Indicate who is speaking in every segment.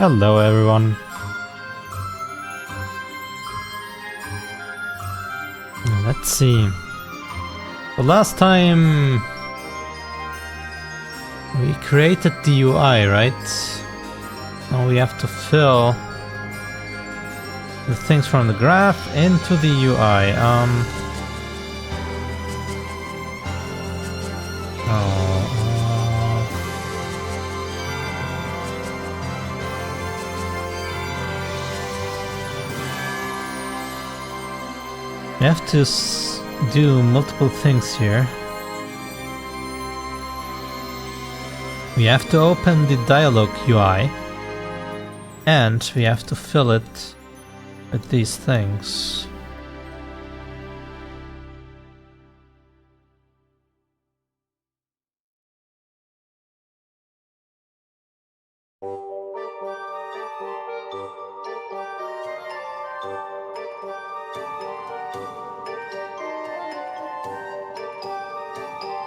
Speaker 1: Hello everyone. Let's see. The last time we created the UI, right? Now we have to fill the things from the graph into the UI. We have to do multiple things here. We have to open the dialog UI and we have to fill it with these things.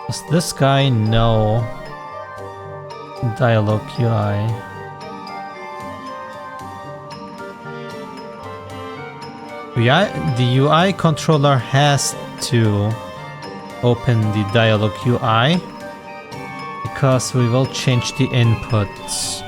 Speaker 1: Does this guy know dialog UI? The UI controller has to open the dialog UI because we will change the inputs.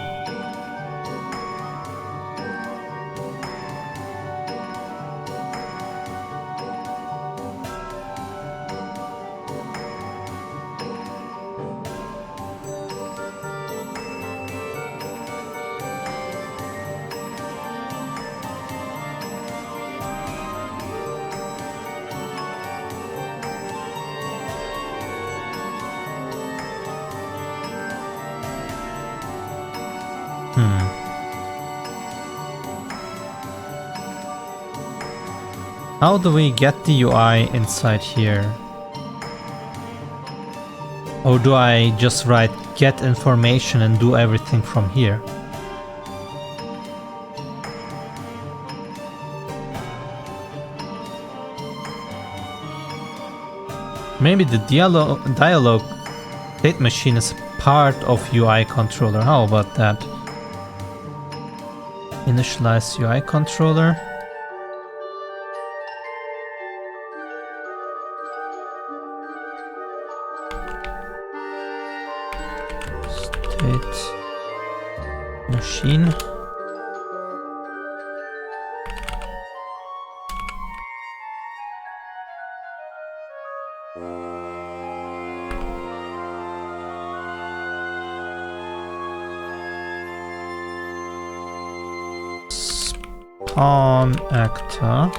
Speaker 1: How do we get the UI inside here? Or do I just write get information and do everything from here? Maybe the dialog state machine is part of UI controller. How about that? Initialize UI controller. State machine. Spawn actor.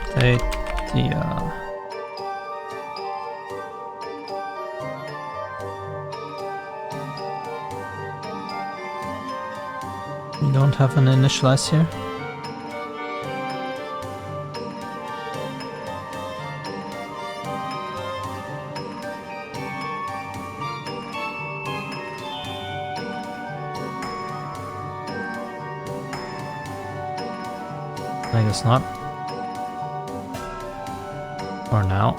Speaker 1: State dia. We don't have an initialize here. I guess not. For now.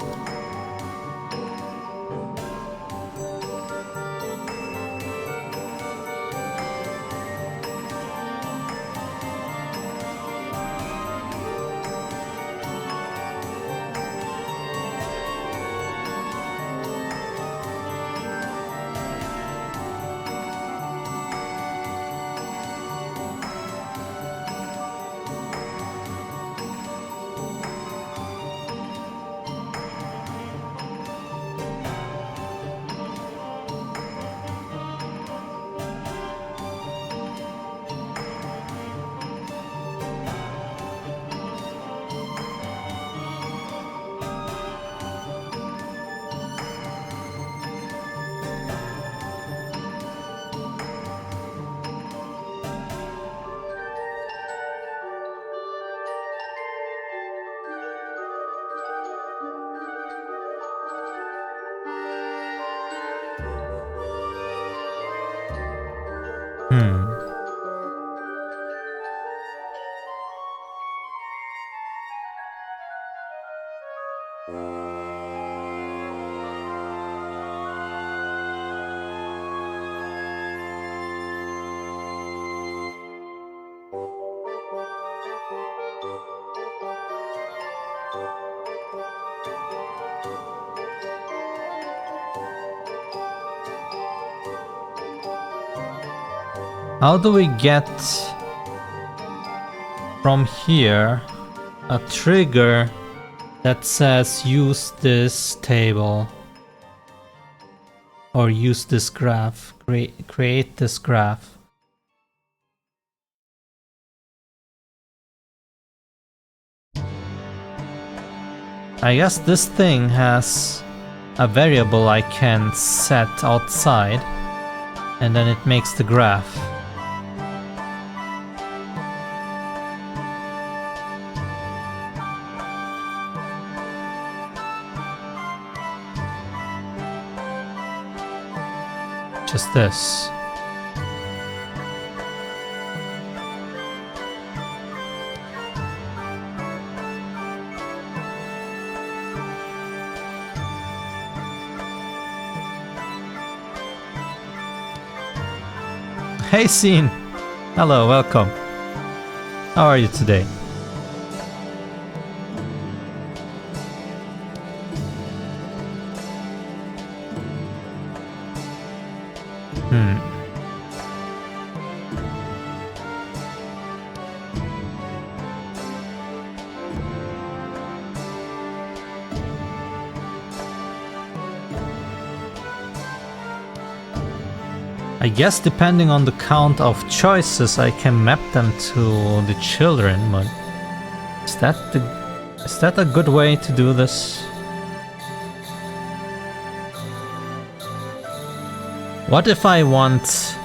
Speaker 1: How do we get from here a trigger that says use this table or use this graph, create this graph? I guess this thing has a variable I can set outside, and then it makes the graph. Just this. Hey Scene! Hello, welcome. How are you today? I guess depending on the count of choices I can map them to the children, but is that a good way to do this? What if I want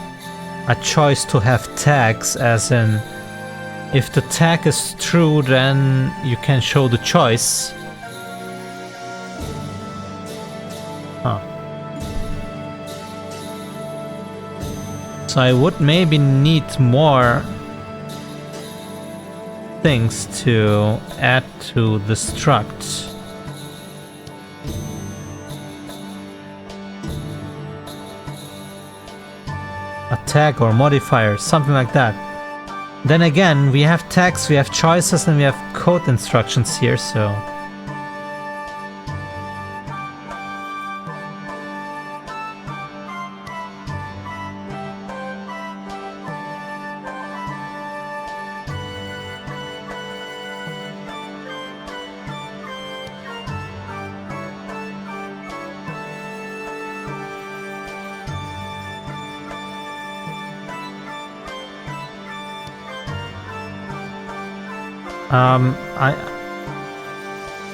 Speaker 1: a choice to have tags, as in if the tag is true then you can show the choice? Huh. So I would maybe need more things to add to the struct. A tag or modifier, something like that. Then again, we have tags, we have choices, and we have code instructions here, so...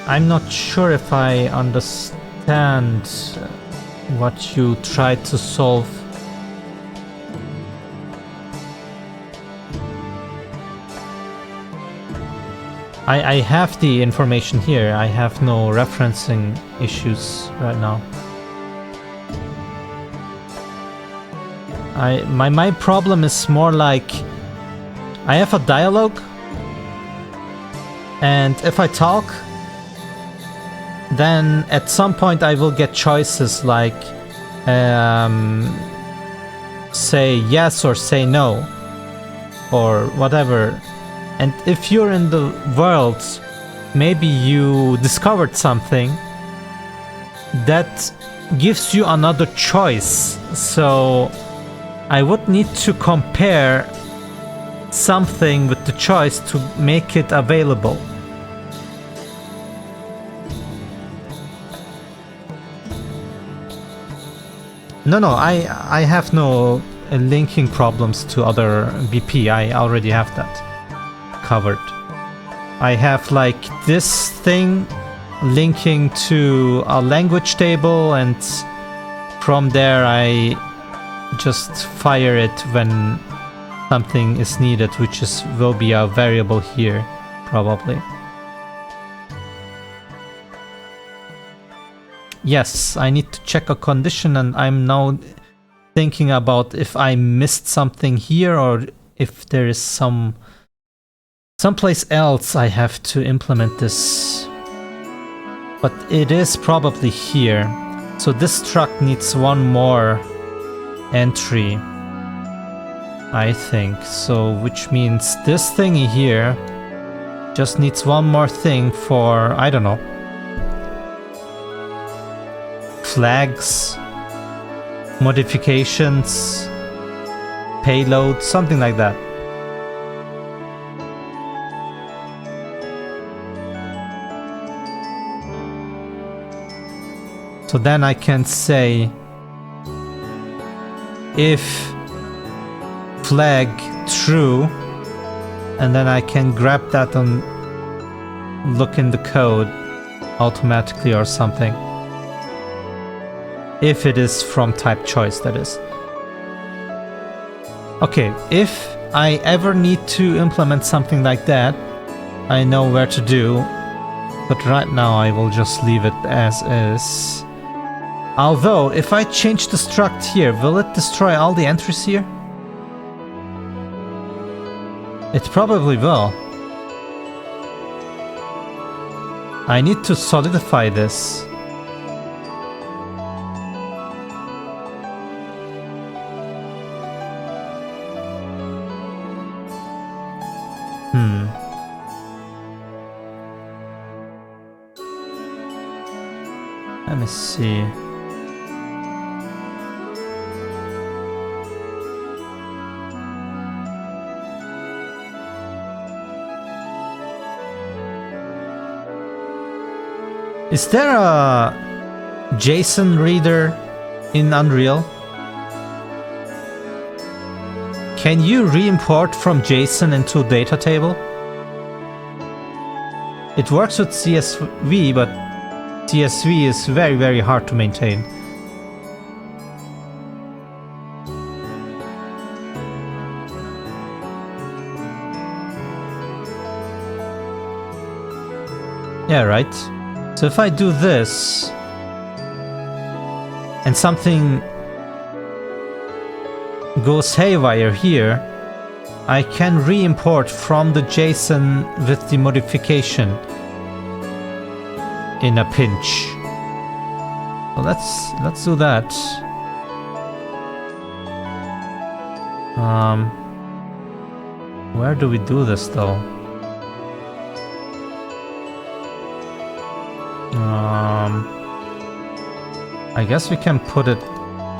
Speaker 1: I'm not sure if I understand what you tried to solve. I have the information here. I have no referencing issues right now. My problem is more like I have a dialogue, and if I talk, then at some point I will get choices like say yes or say no or whatever. And if you're in the world, maybe you discovered something that gives you another choice. So I would need to compare something with the choice to make it available. No, I have no linking problems to other BP. I already have that covered. I have like this thing linking to a language table, and from there I just fire it when something is needed, which will be a variable here, probably. Yes, I need to check a condition, and I'm now thinking about if I missed something here or if there is someplace else I have to implement this. But it is probably here. So this struct needs one more entry, I think. So which means this thingy here just needs one more thing for, I don't know, flags, modifications, payload, something like that. So then I can say if flag true, and then I can grab that and look in the code automatically or something. If it is from type choice, that is. Okay, if I ever need to implement something like that, I know where to do, but right now I will just leave it as is. Although, if I change the struct here, will it destroy all the entries here? It probably will. I need to solidify this. Let me see. Is there a JSON reader in Unreal? Can you re-import from JSON into data table? It works with CSV, but CSV is very, very hard to maintain. Yeah, right. So if I do this, and something goes haywire here, I can re-import from the JSON with the modification in a pinch. So let's do that. Where do we do this though? I guess we can put it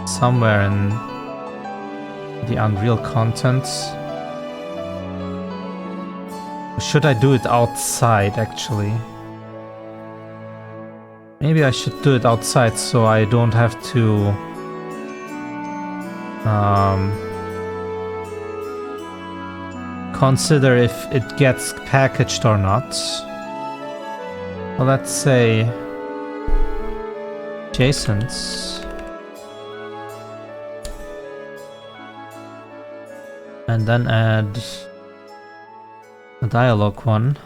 Speaker 1: somewhere in the Unreal contents. Should I do it outside actually? Maybe I should do it outside so I don't have to consider if it gets packaged or not. Well, let's say JSONs, and then add a dialog one.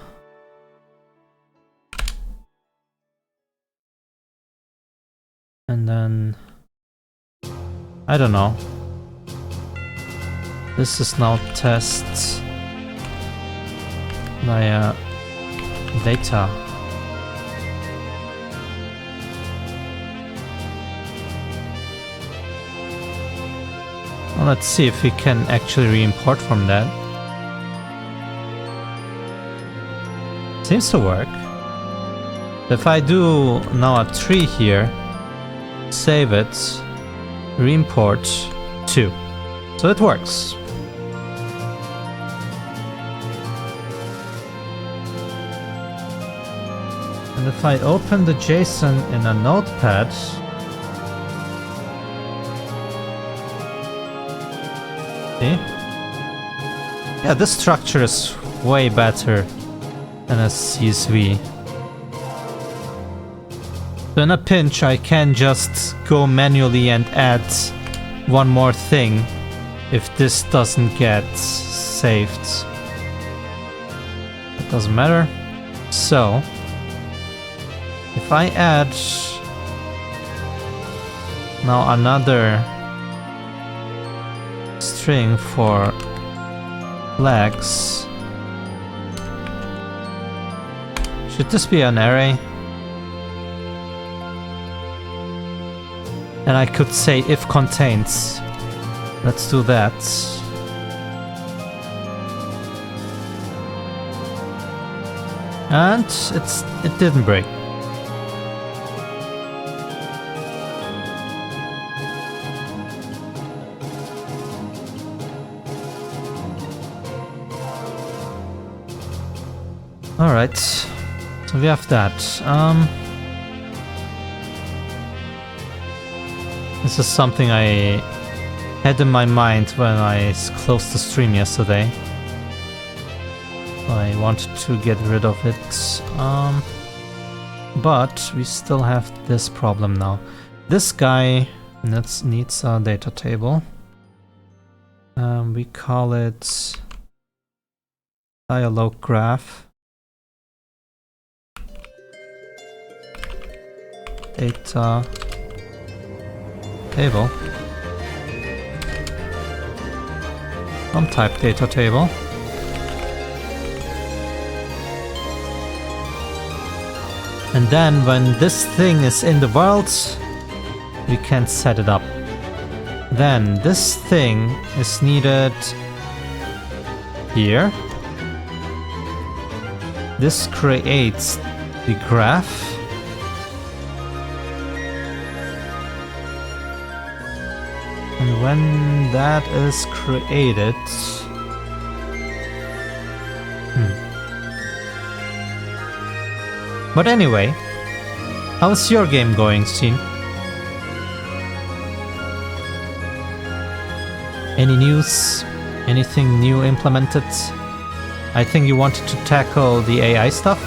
Speaker 1: And then, I don't know. This is now test via data. Well, let's see if we can actually re-import from that. Seems to work. If I do now a tree here, save it, re-import 2. So it works. And if I open the JSON in a notepad, see? Yeah, this structure is way better than a CSV. So in a pinch, I can just go manually and add one more thing if this doesn't get saved. It doesn't matter. So, if I add now another string for flags, should this be an array? And I could say if contains. Let's do that. And it didn't break. Alright, so we have that. This is something I had in my mind when I closed the stream yesterday. I wanted to get rid of it, but we still have this problem now. This guy needs a data table. We call it dialog graph. Data table. From type data table. And then when this thing is in the world, we can set it up. Then this thing is needed here. This creates the graph. And when that is created, But anyway, how's your game going, Steen? Any news? Anything new implemented? I think you wanted to tackle the AI stuff?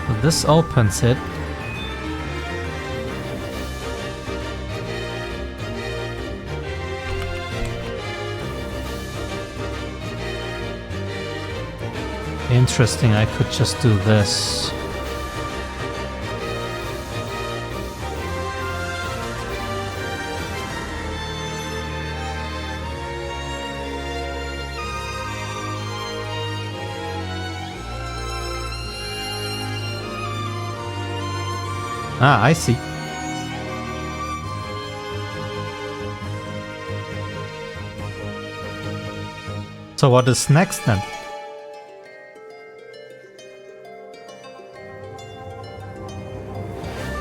Speaker 1: So this opens it. Interesting, I could just do this. Ah, I see. So what is next then?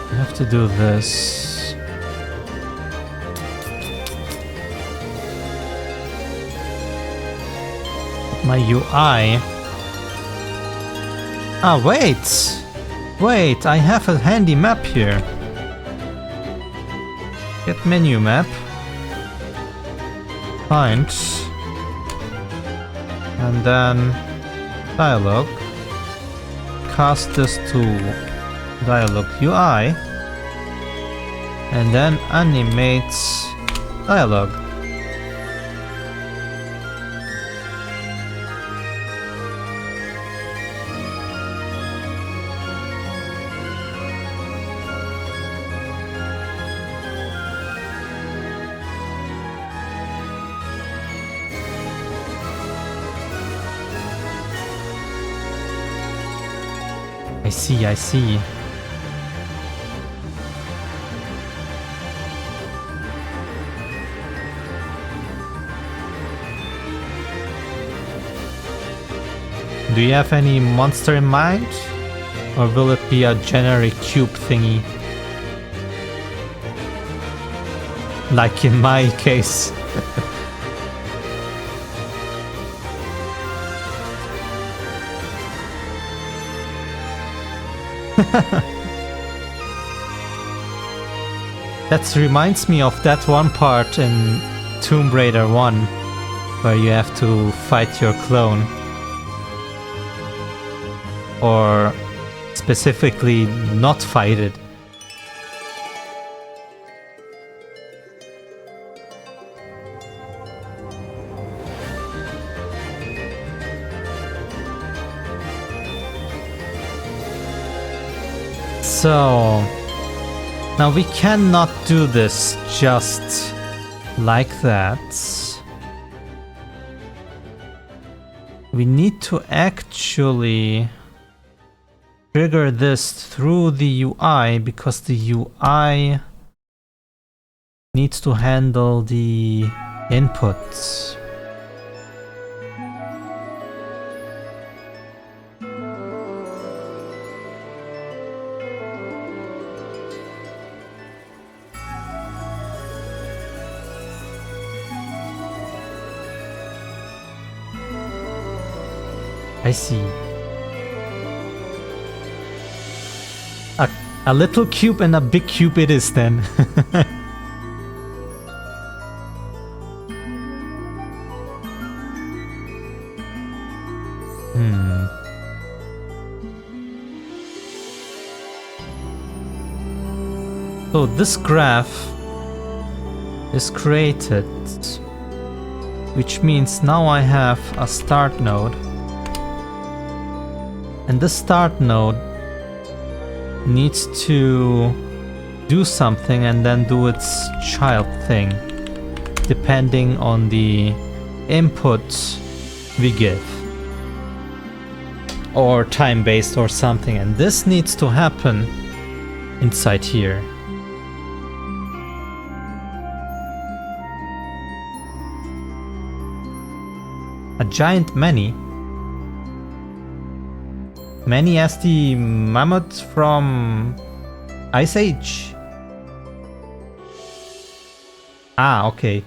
Speaker 1: I have to do this. My UI. Ah, wait! Wait, I have a handy map here. Get menu map. Find. And then dialog. Cast this to dialog UI. And then animate dialog. I see. Do you have any monster in mind? Or will it be a generic cube thingy? Like in my case. That reminds me of that one part in Tomb Raider 1 where you have to fight your clone. Or specifically not fight it. So now we cannot do this just like that. We need to actually trigger this through the UI because the UI needs to handle the inputs. I see. A little cube and a big cube it is then. So this graph is created, which means now I have a start node, and this start node needs to do something and then do its child thing, depending on the input we give, or time-based or something, and this needs to happen inside here. A giant many? Many as the mammoth from Ice Age? Ah, okay.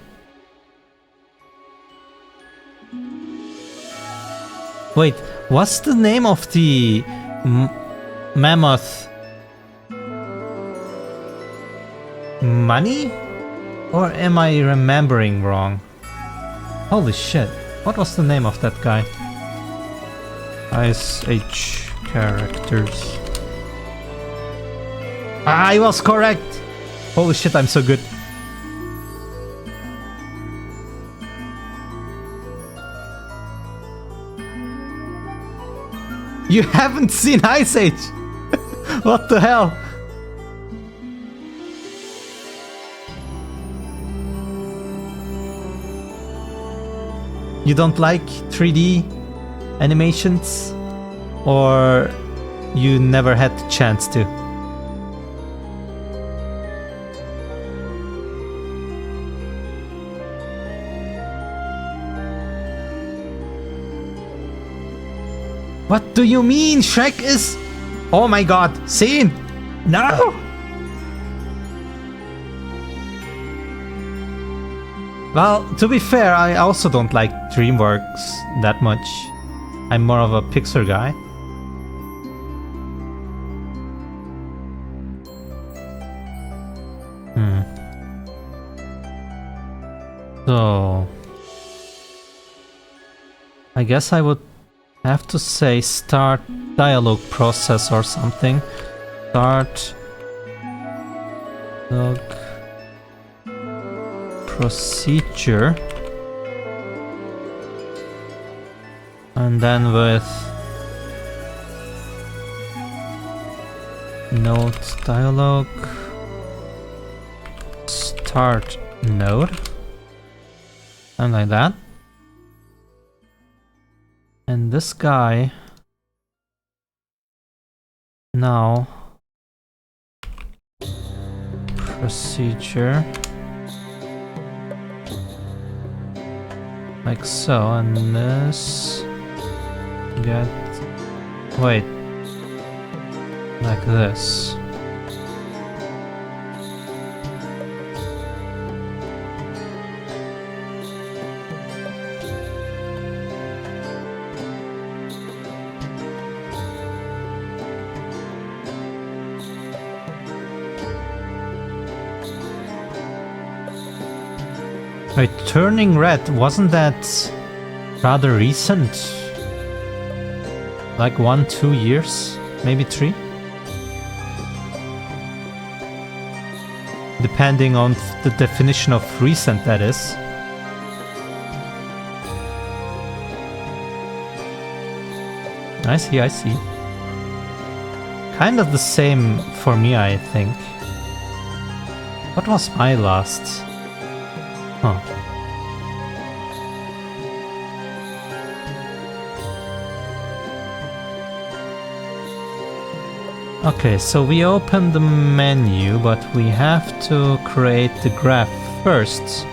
Speaker 1: Wait, what's the name of the mammoth? Money? Or am I remembering wrong? Holy shit, what was the name of that guy? Ice Age characters. I was correct! Holy shit, I'm so good. You haven't seen Ice Age! What the hell? You don't like 3D animations? Or you never had the chance to? What do you mean? Shrek is... Oh my god, scene! No! Well, to be fair, I also don't like DreamWorks that much. I'm more of a Pixar guy. So... I guess I would have to say start dialogue process or something. Start... dialogue... procedure. And then with... node dialogue... start node. And like that. And this guy now procedure like so, and this get wait like this. Wait, turning red, wasn't that rather recent? Like 1-2 years? Maybe 3? Depending on the definition of recent, that is. I see, I see. Kind of the same for me, I think. What was my last? Huh. Okay, so we open the menu, but we have to create the graph first.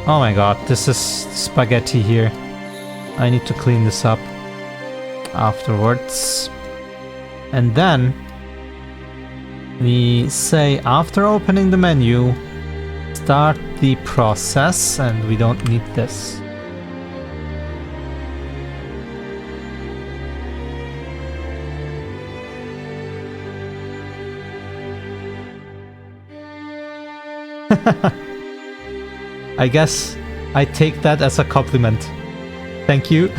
Speaker 1: Oh my god, this is spaghetti here. I need to clean this up afterwards. And then we say, after opening the menu, start the process, and we don't need this. I guess I take that as a compliment. Thank you.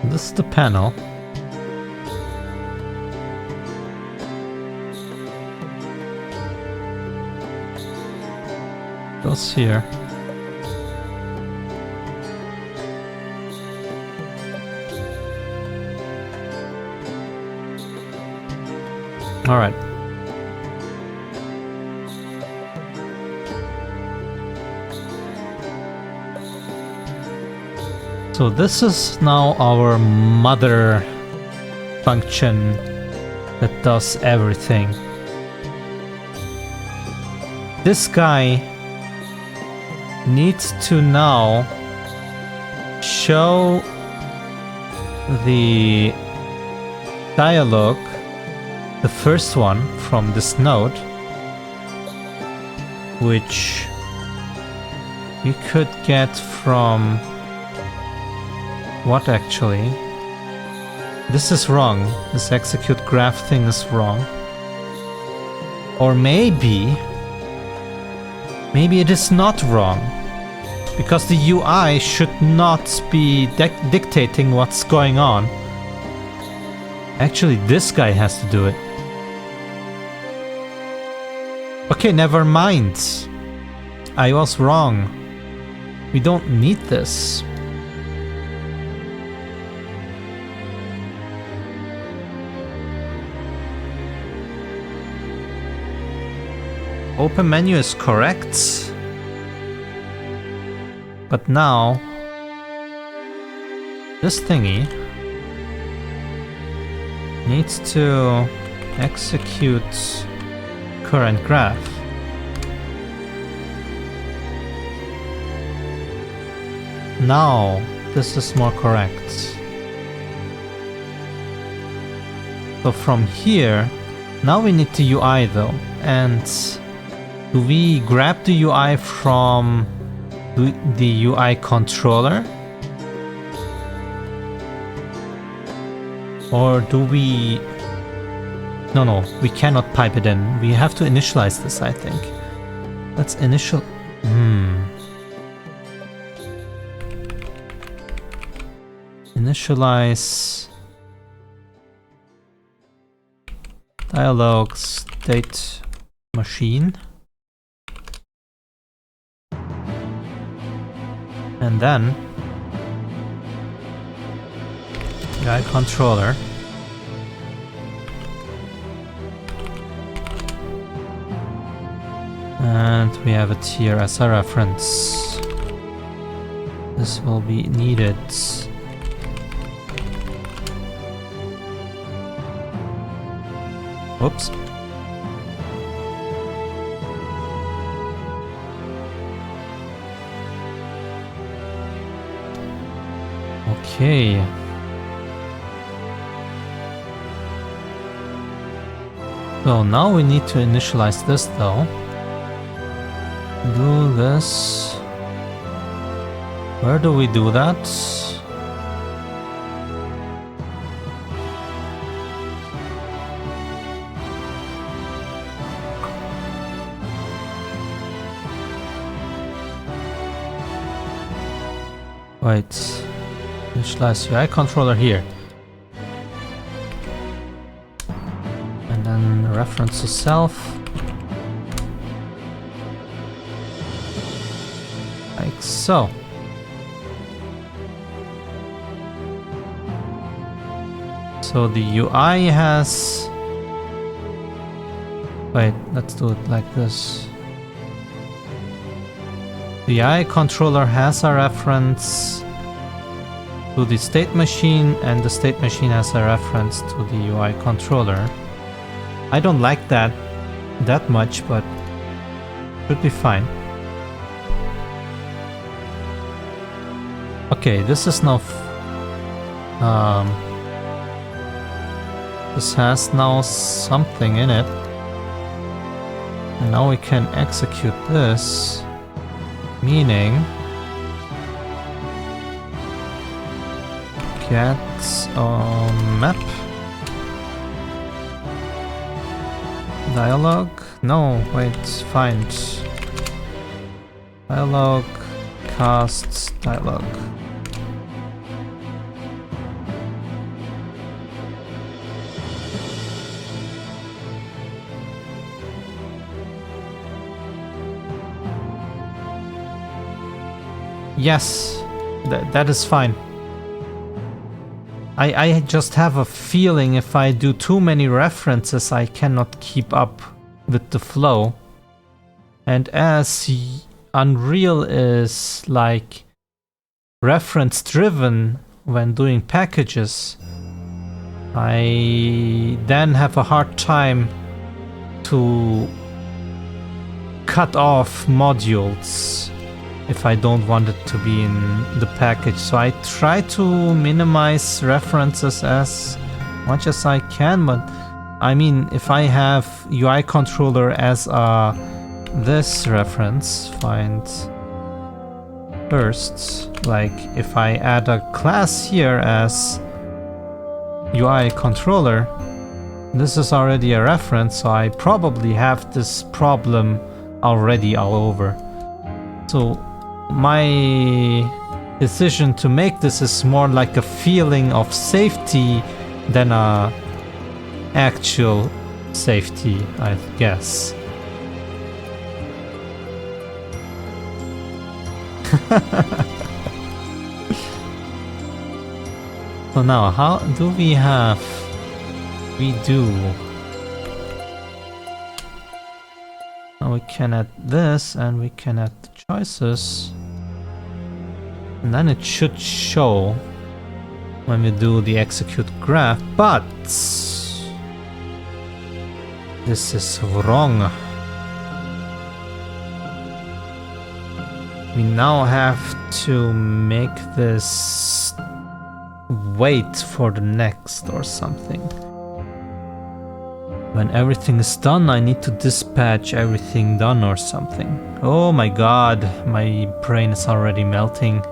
Speaker 1: This is the panel. Goes here. All right. So this is now our mother function that does everything. This guy needs to now show the dialogue, the first one from this node, which we could get from what actually? This is wrong. This execute graph thing is wrong. Or maybe it is not wrong. Because the UI should not be dictating what's going on. Actually, this guy has to do it. Okay, never mind. I was wrong. We don't need this. Open menu is correct. But now, this thingy needs to execute current graph. Now, this is more correct. So from here, now we need the UI though. And do we grab the UI from the UI controller? Or do we... No, we cannot pipe it in. We have to initialize this, I think. Let's initial... Initialize... Dialog state machine. And then UI controller. And we have it here as a reference. This will be needed. Oops. Okay. So now we need to initialize this though. Do this. Where do we do that? Wait. Initialize UI controller here. And then reference to self. Like so. So the UI has... Wait, let's do it like this. The UI controller has a reference to the state machine, and the state machine has a reference to the UI controller. I don't like that much, but should be fine. Okay, this is now This has now something in it. And now we can execute this. Meaning... get a map. Dialogue? No, wait, find. Dialogue, cast, dialogue. Yes, that is fine. I just have a feeling if I do too many references, I cannot keep up with the flow. And as Unreal is like reference driven when doing packages, I then have a hard time to cut off modules if I don't want it to be in the package. So I try to minimize references as much as I can, but I mean, if I have UI controller as this reference, find first, like if I add a class here as UI controller, this is already a reference, so I probably have this problem already all over. So my decision to make this is more like a feeling of safety than a actual safety, I guess. So now, how do we have... we do... now we can add this and we can add the choices. And then it should show when we do the execute graph, but this is wrong. We now have to make this wait for the next or something. When everything is done, I need to dispatch everything done or something. Oh my god, my brain is already melting.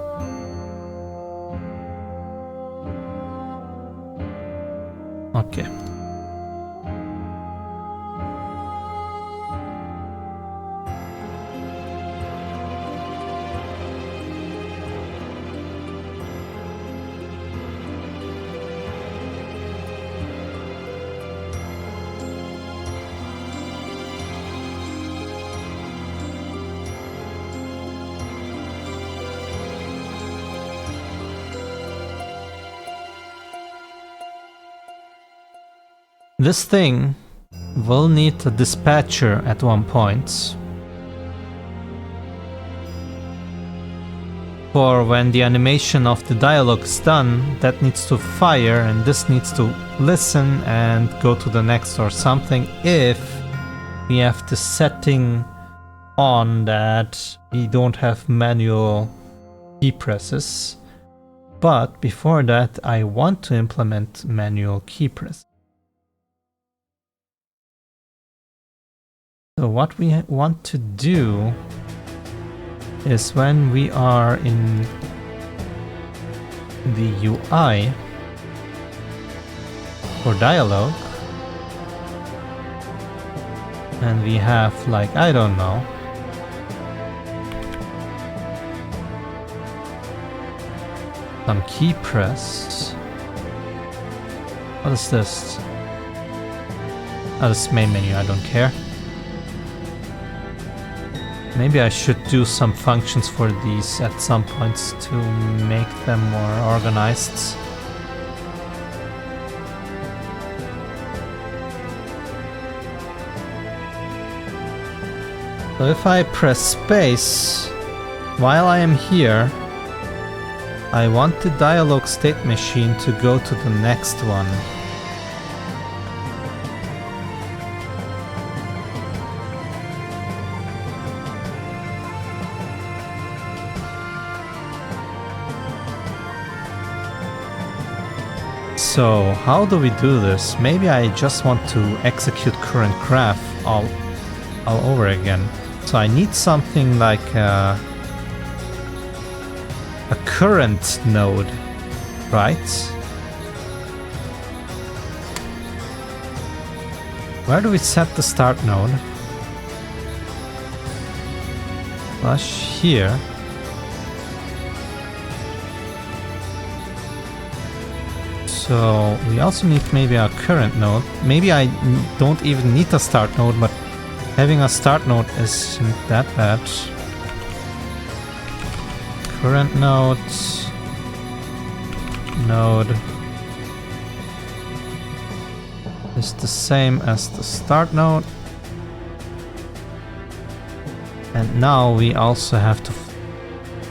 Speaker 1: Okay. This thing will need a dispatcher at one point. For when the animation of the dialogue is done, that needs to fire and this needs to listen and go to the next or something if we have the setting on that we don't have manual key presses. But before that, I want to implement manual key press. So what we want to do is when we are in the UI for dialogue and we have like, I don't know, some key press. What is this? Oh, this is main menu, I don't care. Maybe I should do some functions for these at some points to make them more organized. So if I press space while I am here, I want the dialogue state machine to go to the next one. So how do we do this? Maybe I just want to execute current graph all over again. So I need something like a current node, right? Where do we set the start node? Flush here. So we also need maybe a current node. Maybe I don't even need a start node, but having a start node isn't that bad. Current node is the same as the start node. And now we also have to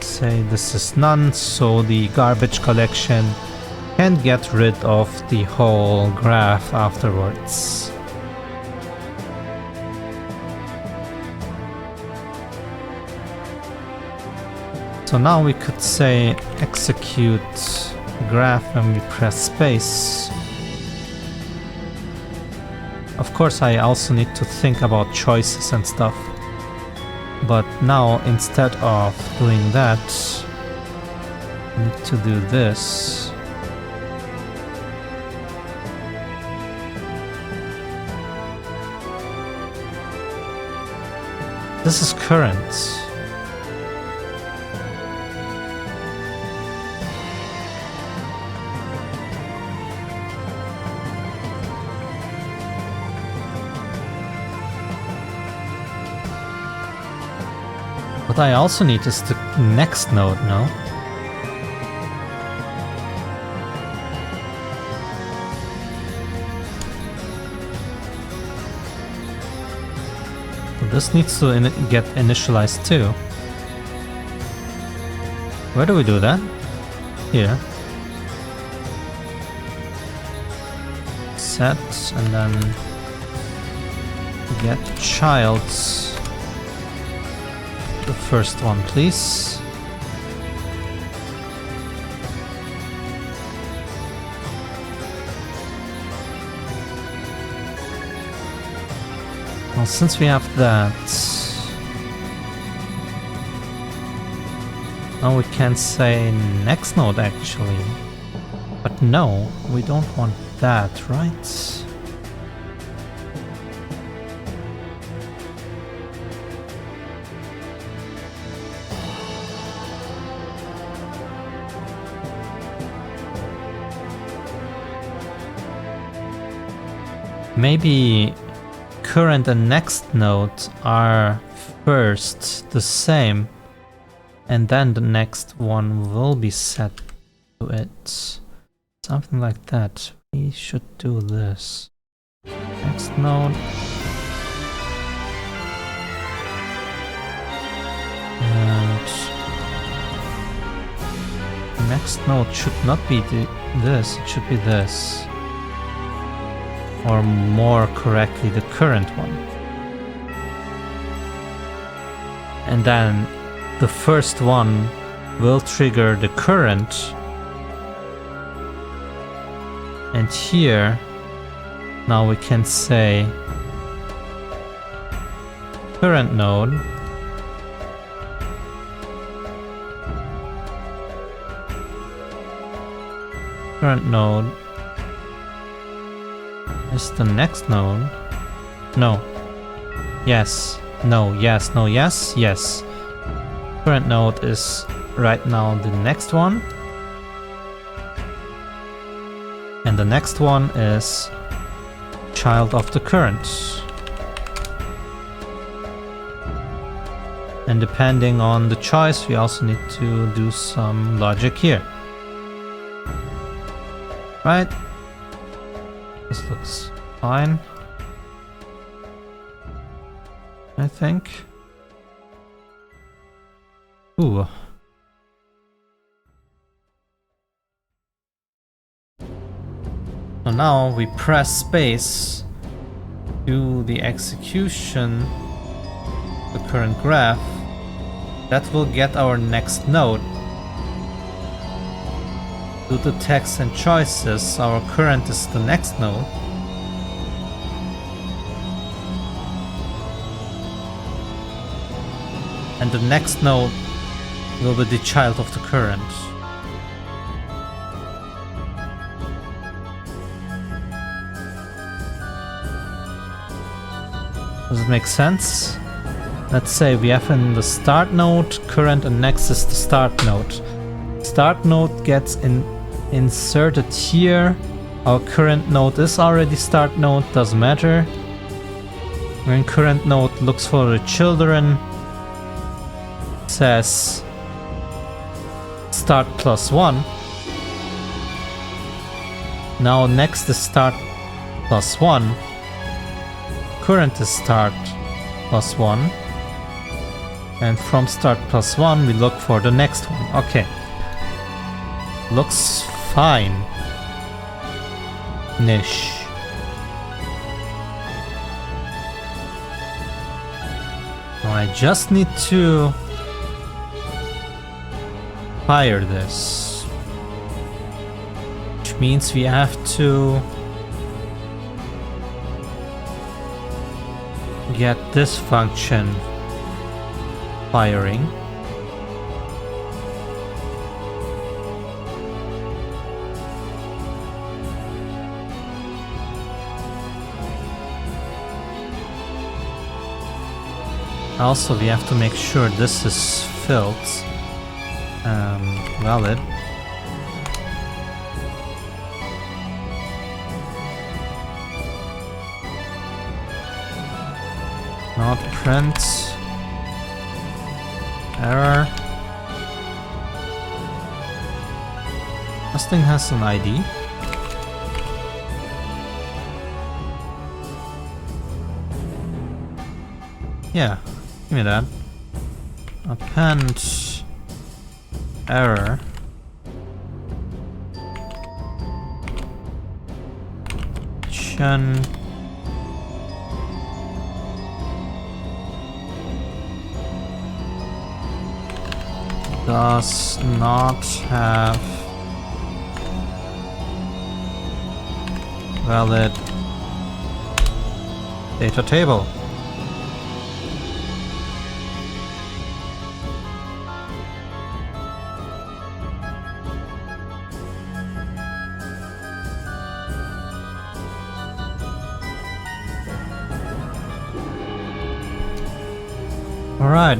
Speaker 1: say this is none, so the garbage collection can get rid of the whole graph afterwards. So now we could say execute graph when we press space. Of course, I also need to think about choices and stuff. But now, instead of doing that, I need to do this. This is current. What I also need is the next node, no? This needs to get initialized too. Where do we do that? Here. Set and then get child. The first one, please. Well, since we have that, now we can say next node actually. But no, we don't want that, right? Maybe current and next node are first the same, and then the next one will be set to it. Something like that. We should do this. Next node. And next node should not be this, it should be this. Or more correctly, the current one. And then the first one will trigger the current. And here, now we can say current node is the next node. No. Yes. No. Yes. No. Yes. Yes. Current node is right now the next one. And the next one is child of the current. And depending on the choice, we also need to do some logic here. Right? This looks fine, I think. Ooh. So now we press space to the execution, the current graph. That will get our next node. Do the text and choices. Our current is the next node. And the next node will be the child of the current. Does it make sense? Let's say we have in the start node, current, and next is the start node. Start node gets inserted here. Our current node is already start node, doesn't matter. When current node looks for the children, says start +1. Now next is start +1. Current is start +1. And from start +1 we look for the next one. Okay. Looks fine. Niche. Now I just need to fire this. Which means we have to get this function firing. Also, we have to make sure this is filled. Valid. Not print. Error. This thing has an ID. Yeah, give me that. Append error. Does not have valid data table. All right.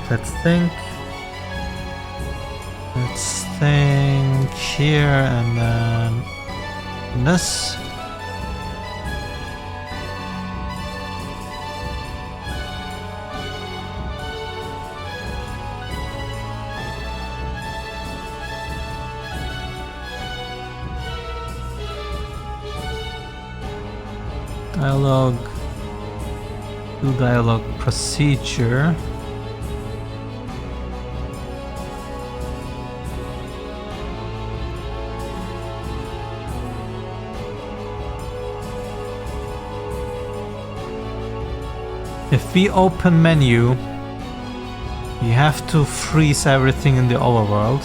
Speaker 1: Let's think. Let's think here and then this. Dialog. Do dialog procedure. If we open menu, we have to freeze everything in the overworld.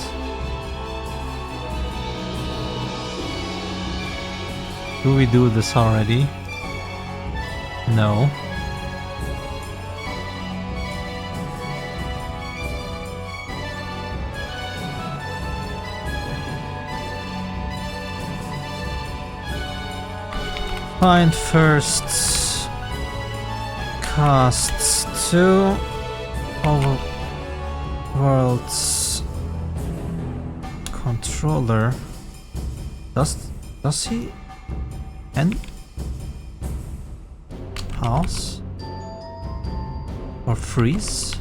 Speaker 1: Do we do this already? No. Find first casts to overworld's controller. Does he end pause or freeze?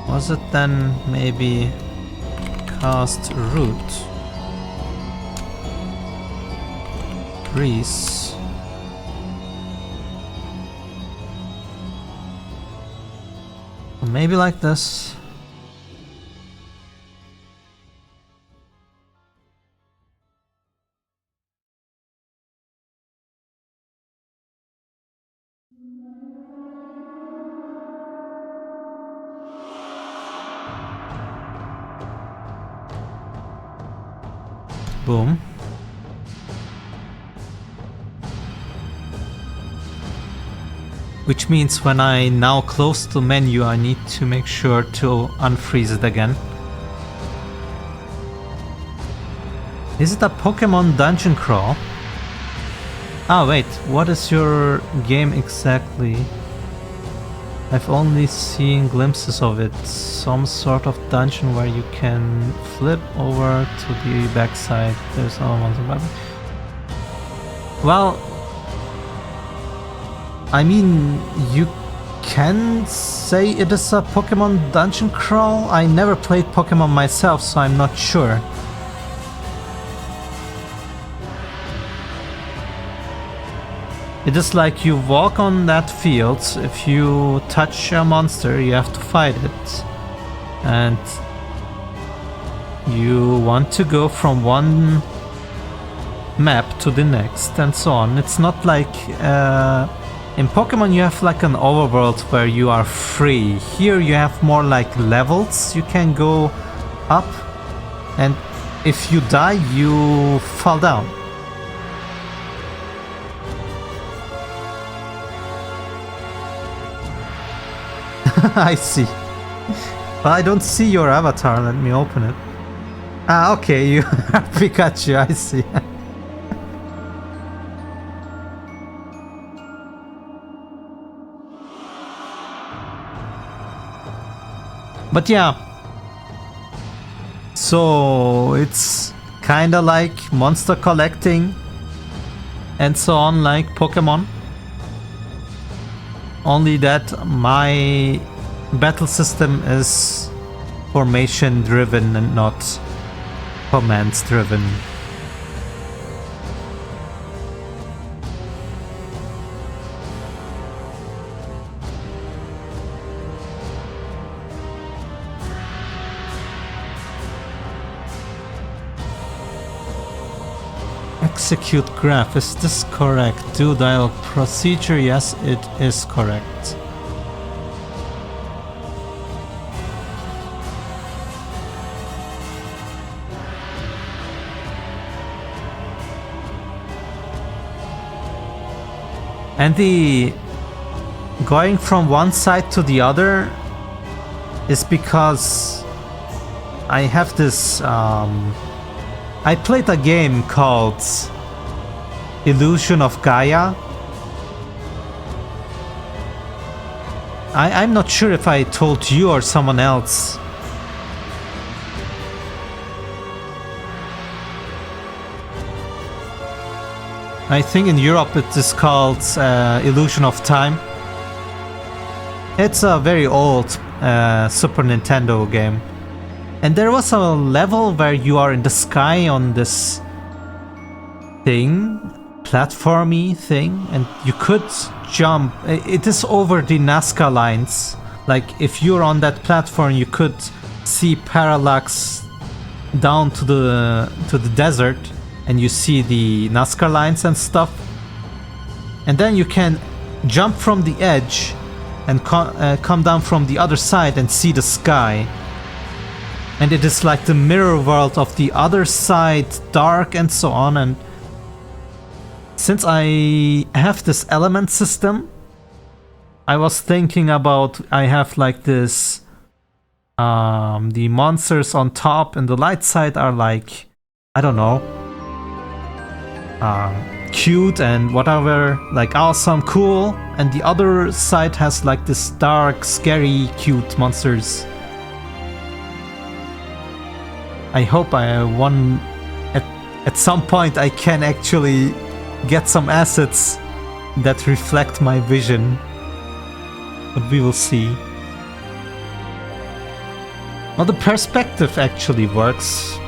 Speaker 1: Was it then maybe cast root? Freeze. Maybe like this. Boom. Which means when I now close the menu, I need to make sure to unfreeze it again. Is it a Pokemon dungeon crawl? Ah, wait, what is your game exactly? I've only seen glimpses of it. Some sort of dungeon where you can flip over to the backside. There's no one surviving. Well, I mean, you can say it is a Pokemon dungeon crawl. I never played Pokemon myself, so I'm not sure. It is like you walk on that field. If you touch a monster, you have to fight it. And you want to go from one map to the next and so on. It's not like... in Pokemon you have like an overworld where you are free. Here you have more like levels. You can go up, and if you die, you fall down. I see. Well, I don't see your avatar. Let me open it. Ah, okay, you are Pikachu, I see. But yeah. So it's kinda like monster collecting and so on, like Pokemon. Only that my battle system is formation driven and not commands driven. Execute graph, is this correct? Do dialog procedure, yes it is correct. And the going from one side to the other is because I have this I played a game called Illusion of Gaia. I'm not sure if I told you or someone else. I think in Europe it is called Illusion of Time. It's a very old Super Nintendo game. And there was a level where you are in the sky on this thing, platformy thing, and you could jump. It is over the Nazca lines. Like if you're on that platform, you could see parallax down to the desert, and you see the Nazca lines and stuff. And then you can jump from the edge and come down from the other side and see the sky. And it is like the mirror world of the other side, dark and so on. And since I have this element system, I was thinking about, I have like this, the monsters on top and the light side are like, I don't know, cute and whatever, like awesome, cool. And the other side has like this dark, scary, cute monsters. I hope at some point I can actually get some assets that reflect my vision. But we will see. Well, the perspective actually works.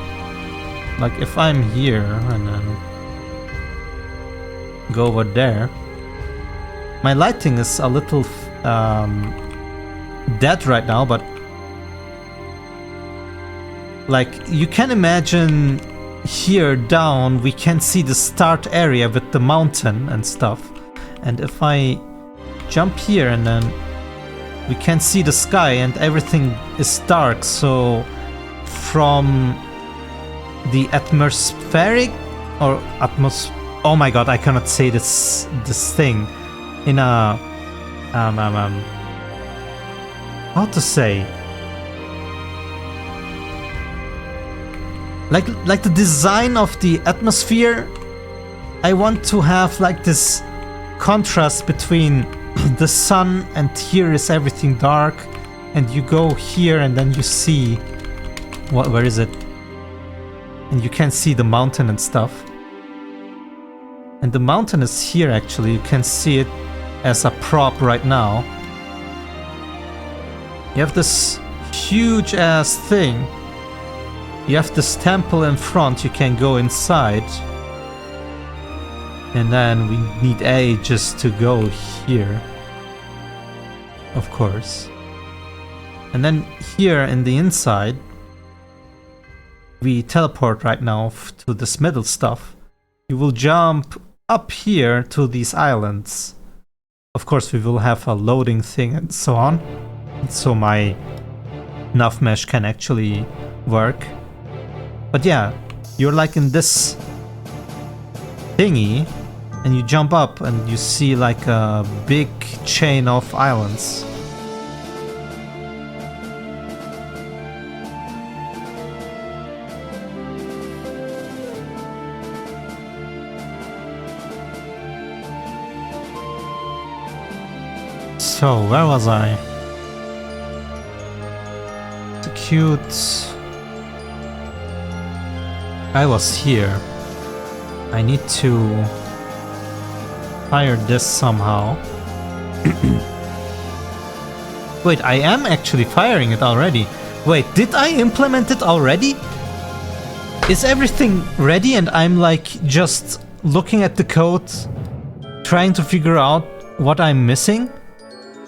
Speaker 1: Like if I'm here and then go over there, my lighting is a little dead right now, but like you can imagine here down we can see the start area with the mountain and stuff, and if I jump here and then we can see the sky and everything is dark, so from the atmospheric or oh my god, I cannot say this thing in a how to say, like the design of the atmosphere. I want to have like this contrast between the sun and here is everything dark, and you go here and then you see where is it, and you can see the mountain and stuff, and the mountain is here. Actually, you can see it as a prop right now. You have this huge ass thing. You have this temple in front, you can go inside. And then we need A just to go here. Of course. And then here in the inside, we teleport right now to this middle stuff. You will jump up here to these islands. Of course, we will have a loading thing and so on. So my nav mesh can actually work. But yeah, you're like in this thingy and you jump up and you see like a big chain of islands. So, where was I? Cute. I was here. I need to fire this somehow. Wait, I am actually firing it already. Wait, did I implement it already? Is everything ready and I'm like just looking at the code, trying to figure out what I'm missing?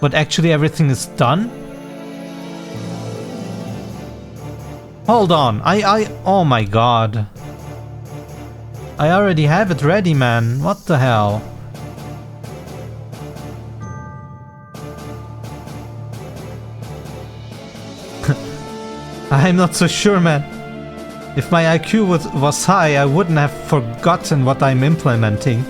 Speaker 1: But actually everything is done? Hold on, oh my god. I already have it ready, man. What the hell? I'm not so sure, man. If my IQ was high, I wouldn't have forgotten what I'm implementing.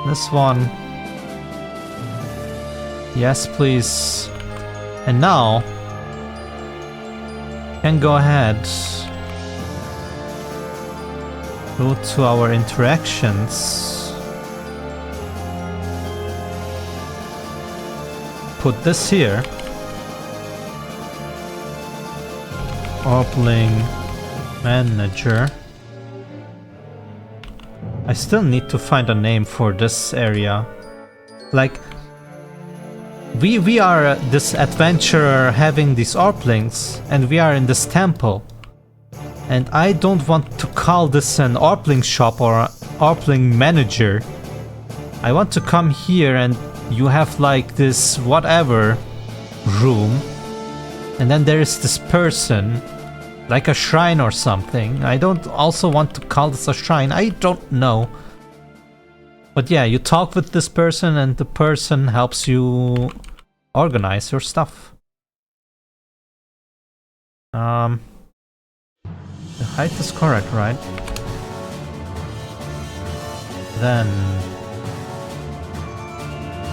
Speaker 1: This one. Yes, please. And now, can go ahead. Go to our interactions. Put this here. Orbling manager. I still need to find a name for this area. Like, we are this adventurer having these Orblings, and we are in this temple. And I don't want to call this an Orbling shop or Orbling manager. I want to come here and you have like this whatever room. And then there is this person, like a shrine or something. I don't also want to call this a shrine, I don't know. But yeah, you talk with this person and the person helps you organize your stuff. The height is correct, right? Then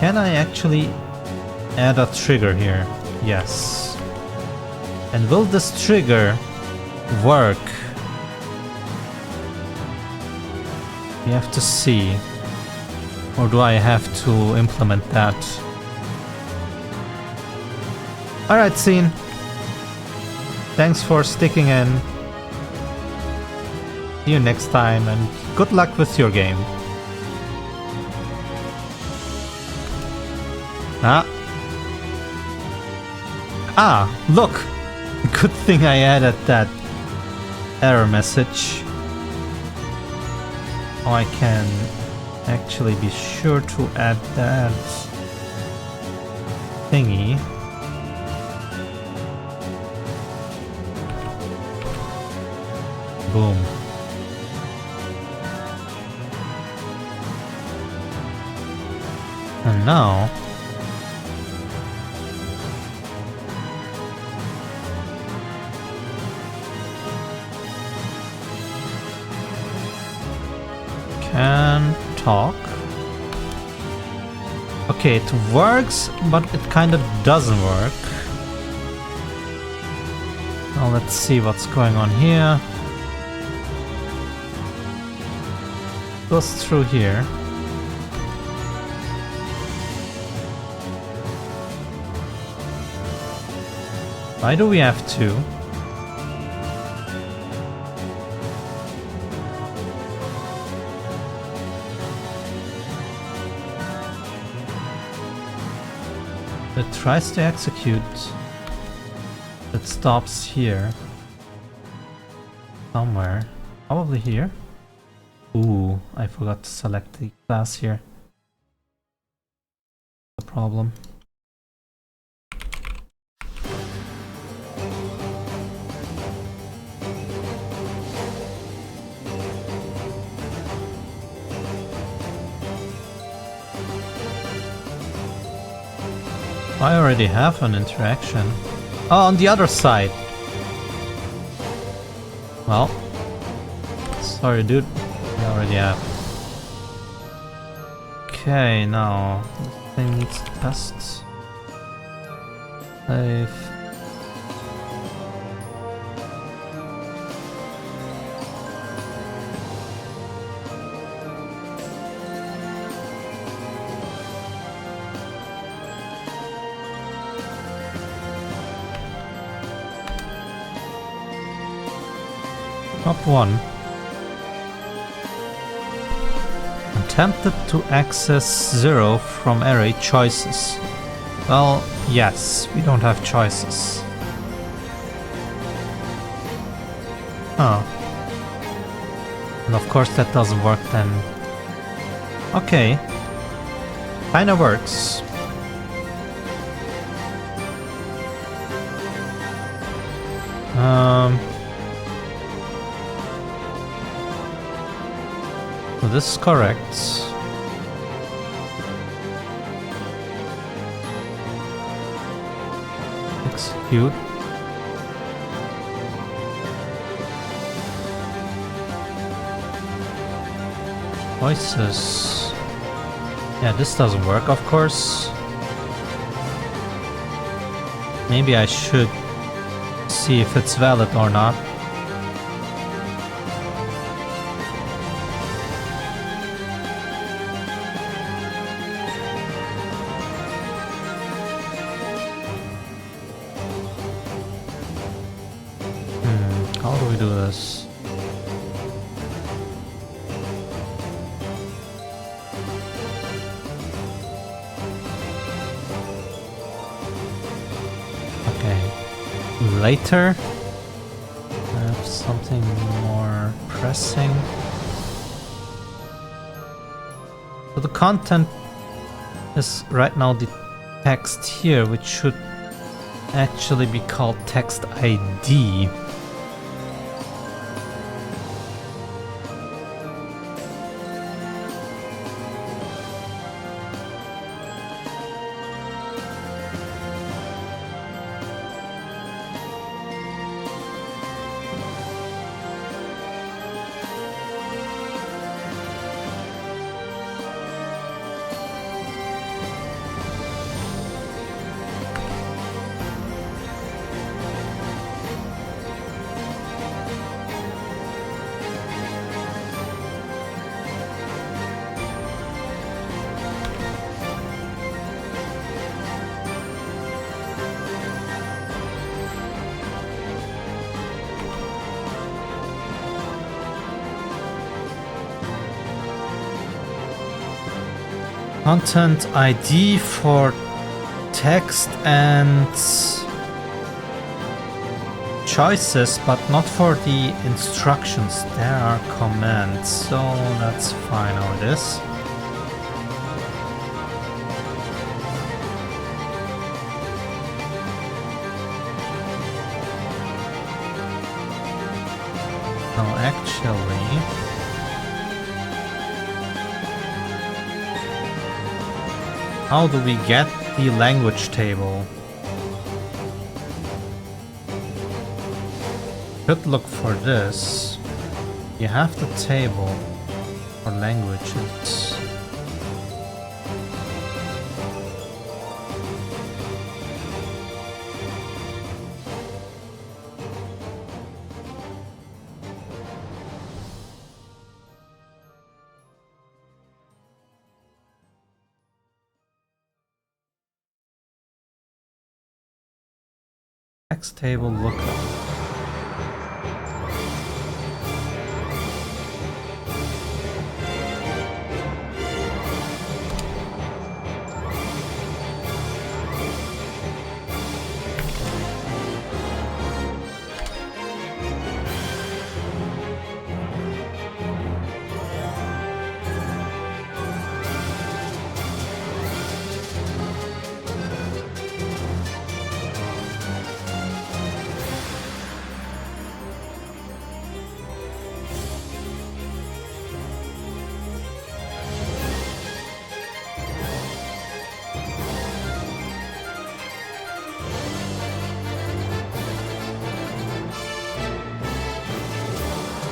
Speaker 1: can I actually add a trigger here? Yes. And will this trigger work? We have to see. Or do I have to implement that? Alright, scene. Thanks for sticking in. See you next time and good luck with your game. Look! Good thing I added that error message. Oh, I can actually be sure to add that thingy. Boom. And now can talk. Okay, it works, but it kind of doesn't work. Now let's see what's going on here. Goes through here. Why do we have two? It tries to execute. It stops here. Somewhere. Probably here. Ooh, I forgot to select the class here. The problem. I already have an interaction. Oh, on the other side. Well, sorry dude, I already have. Okay, now this thing needs to test. Save. Top 1. Attempted to access 0 from array choices. Well, yes, we don't have choices. Oh. And of course that doesn't work then. Okay. Kinda works. So this is correct. Execute. Voices. Yeah, this doesn't work, of course. Maybe I should see if it's valid or not. How do we do this? Okay. Later, I have something more pressing. So the content is right now the text here, which should actually be called text ID. Content ID for text and choices, but not for the instructions. There are commands, so that's fine how it is. How do we get the language table? Could look for this. You have the table for languages. Text table lookup.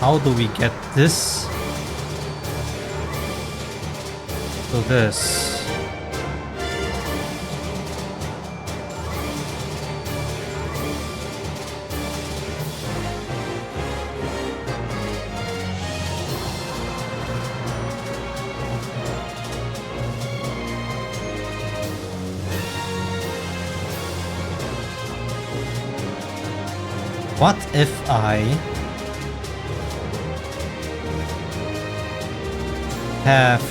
Speaker 1: How do we get this to this? What if I have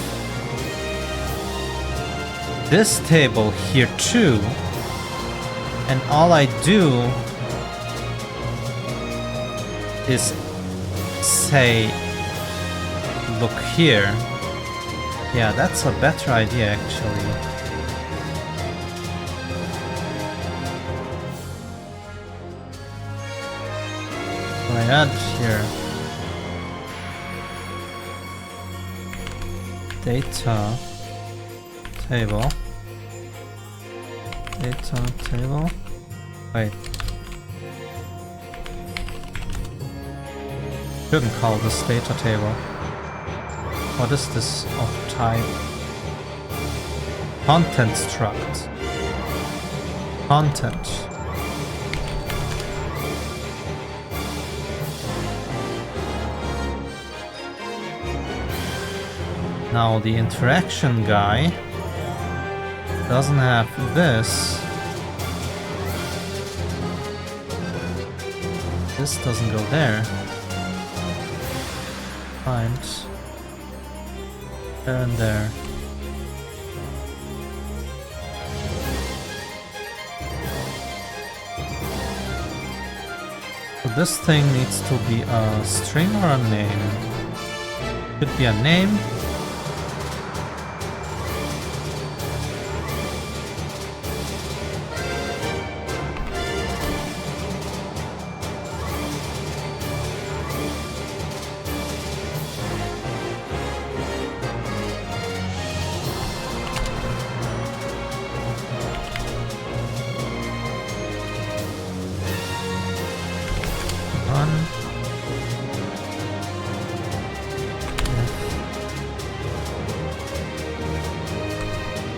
Speaker 1: this table here too, and all I do is say, look here. Yeah, that's a better idea actually. So I add here data table. Wait. Shouldn't call this data table. What is this of type? Content struct. Content. Now the interaction guy doesn't have this. This doesn't go there. Find there and there. So this thing needs to be a string or a name. Could be a name.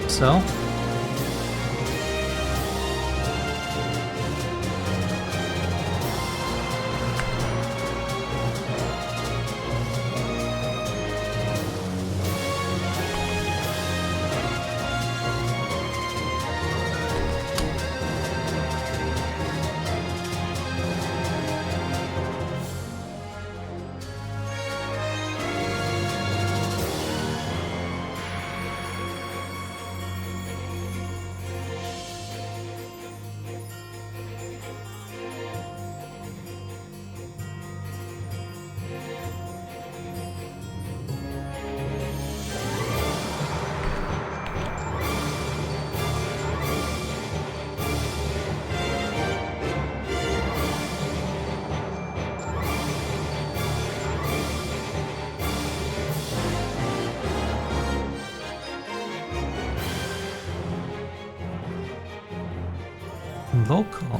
Speaker 1: So local.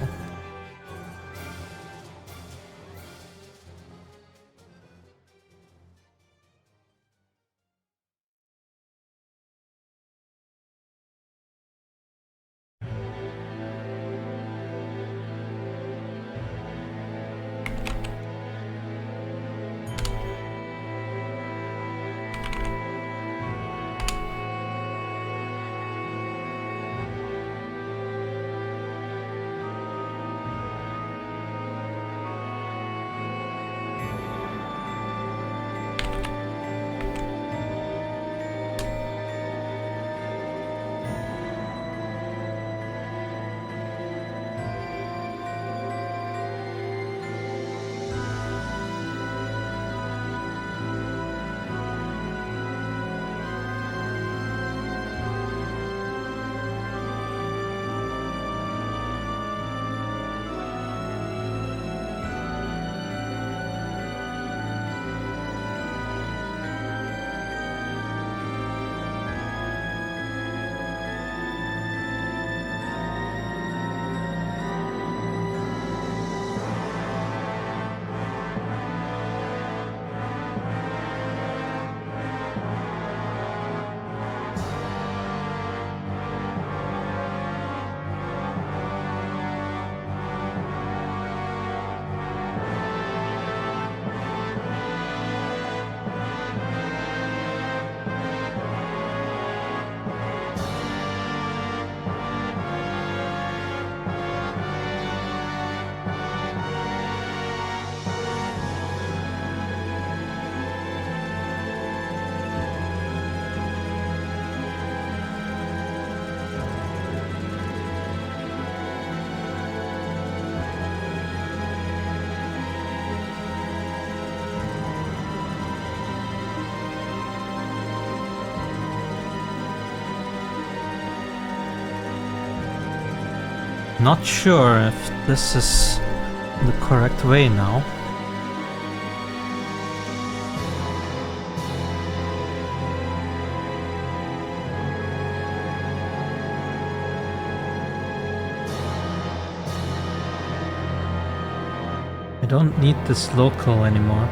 Speaker 1: Not sure if this is the correct way now. I don't need this local anymore.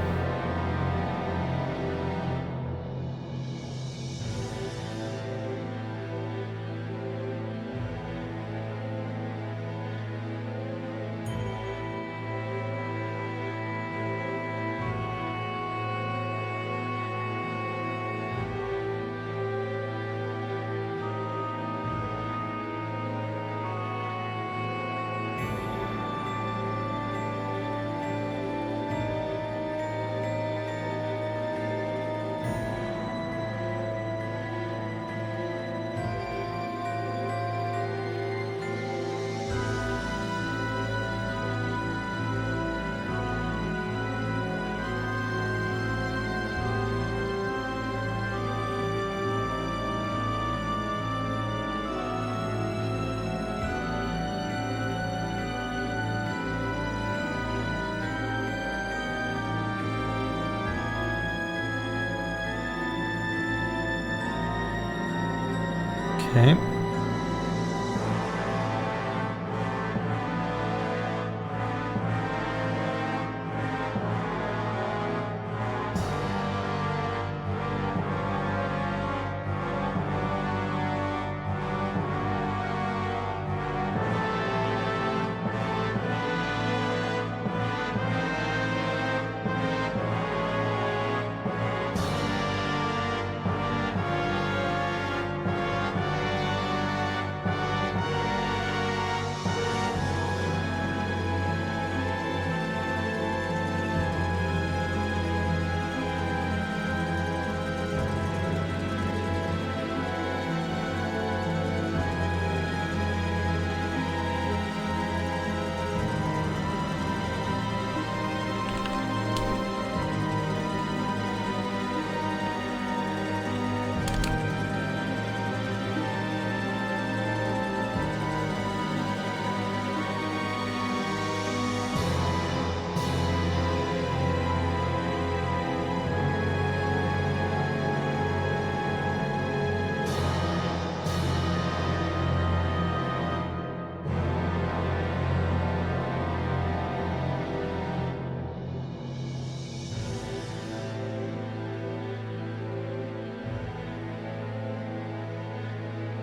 Speaker 1: Okay.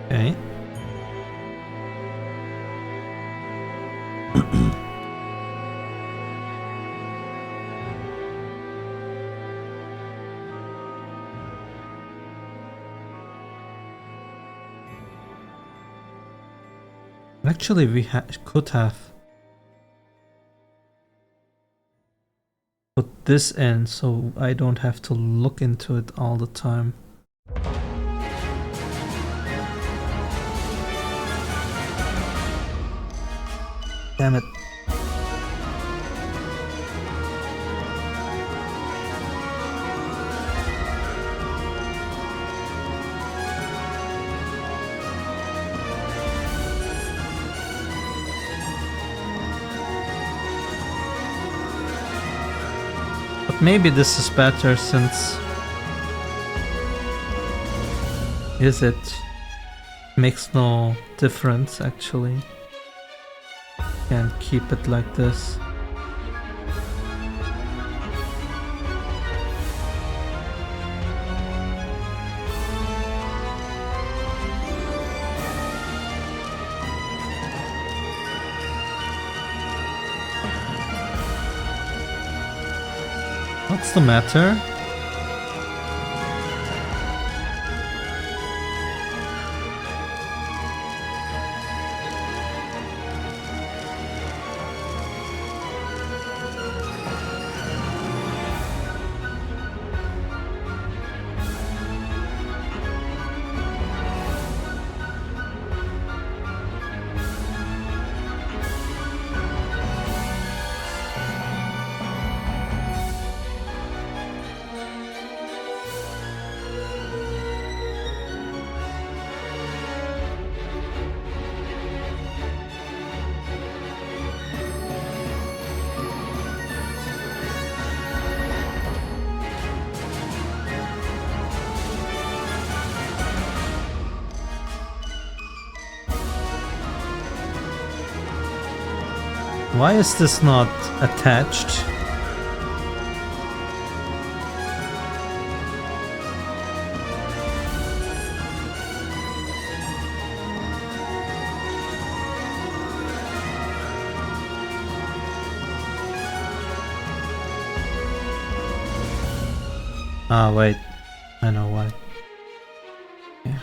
Speaker 1: Okay. Actually, we could have put this in so I don't have to look into it all the time. Damn it. But maybe this is better since... Is it? Makes no difference actually. Can keep it like this. What's the matter? Why is this not attached? Ah, wait. I know why. Yeah.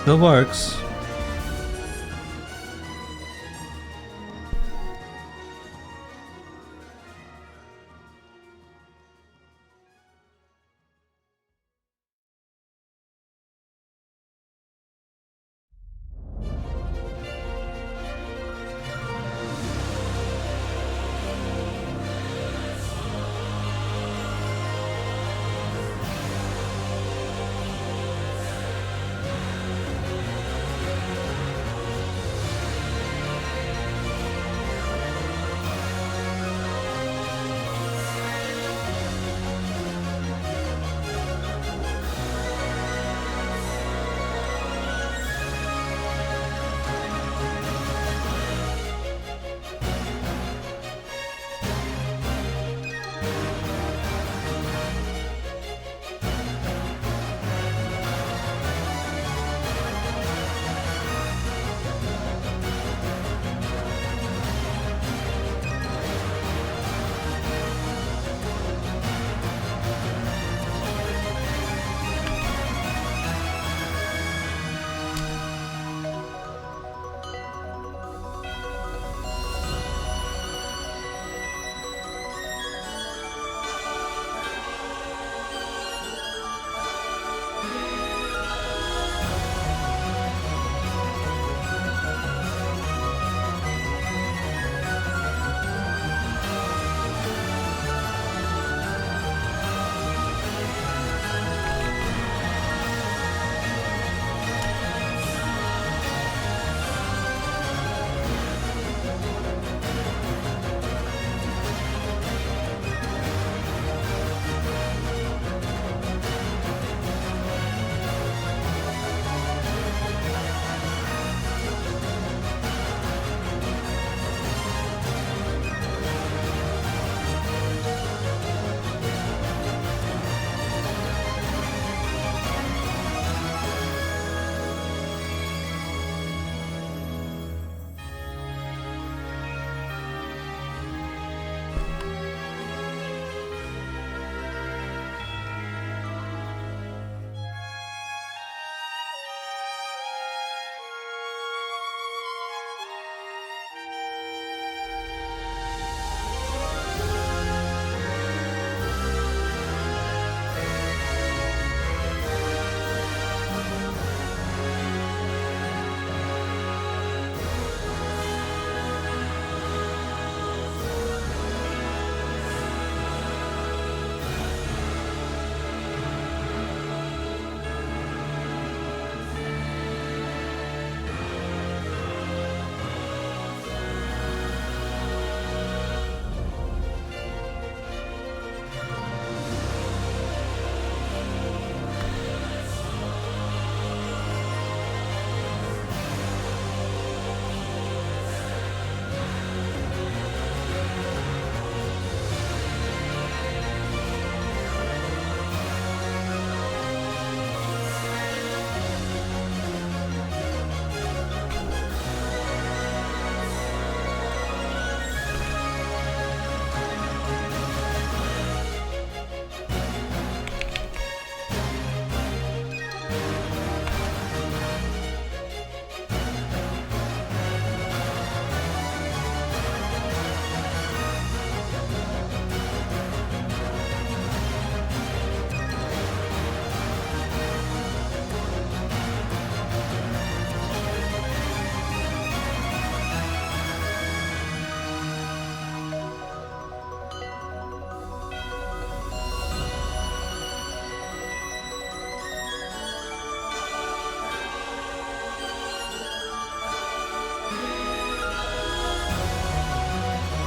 Speaker 1: Still works.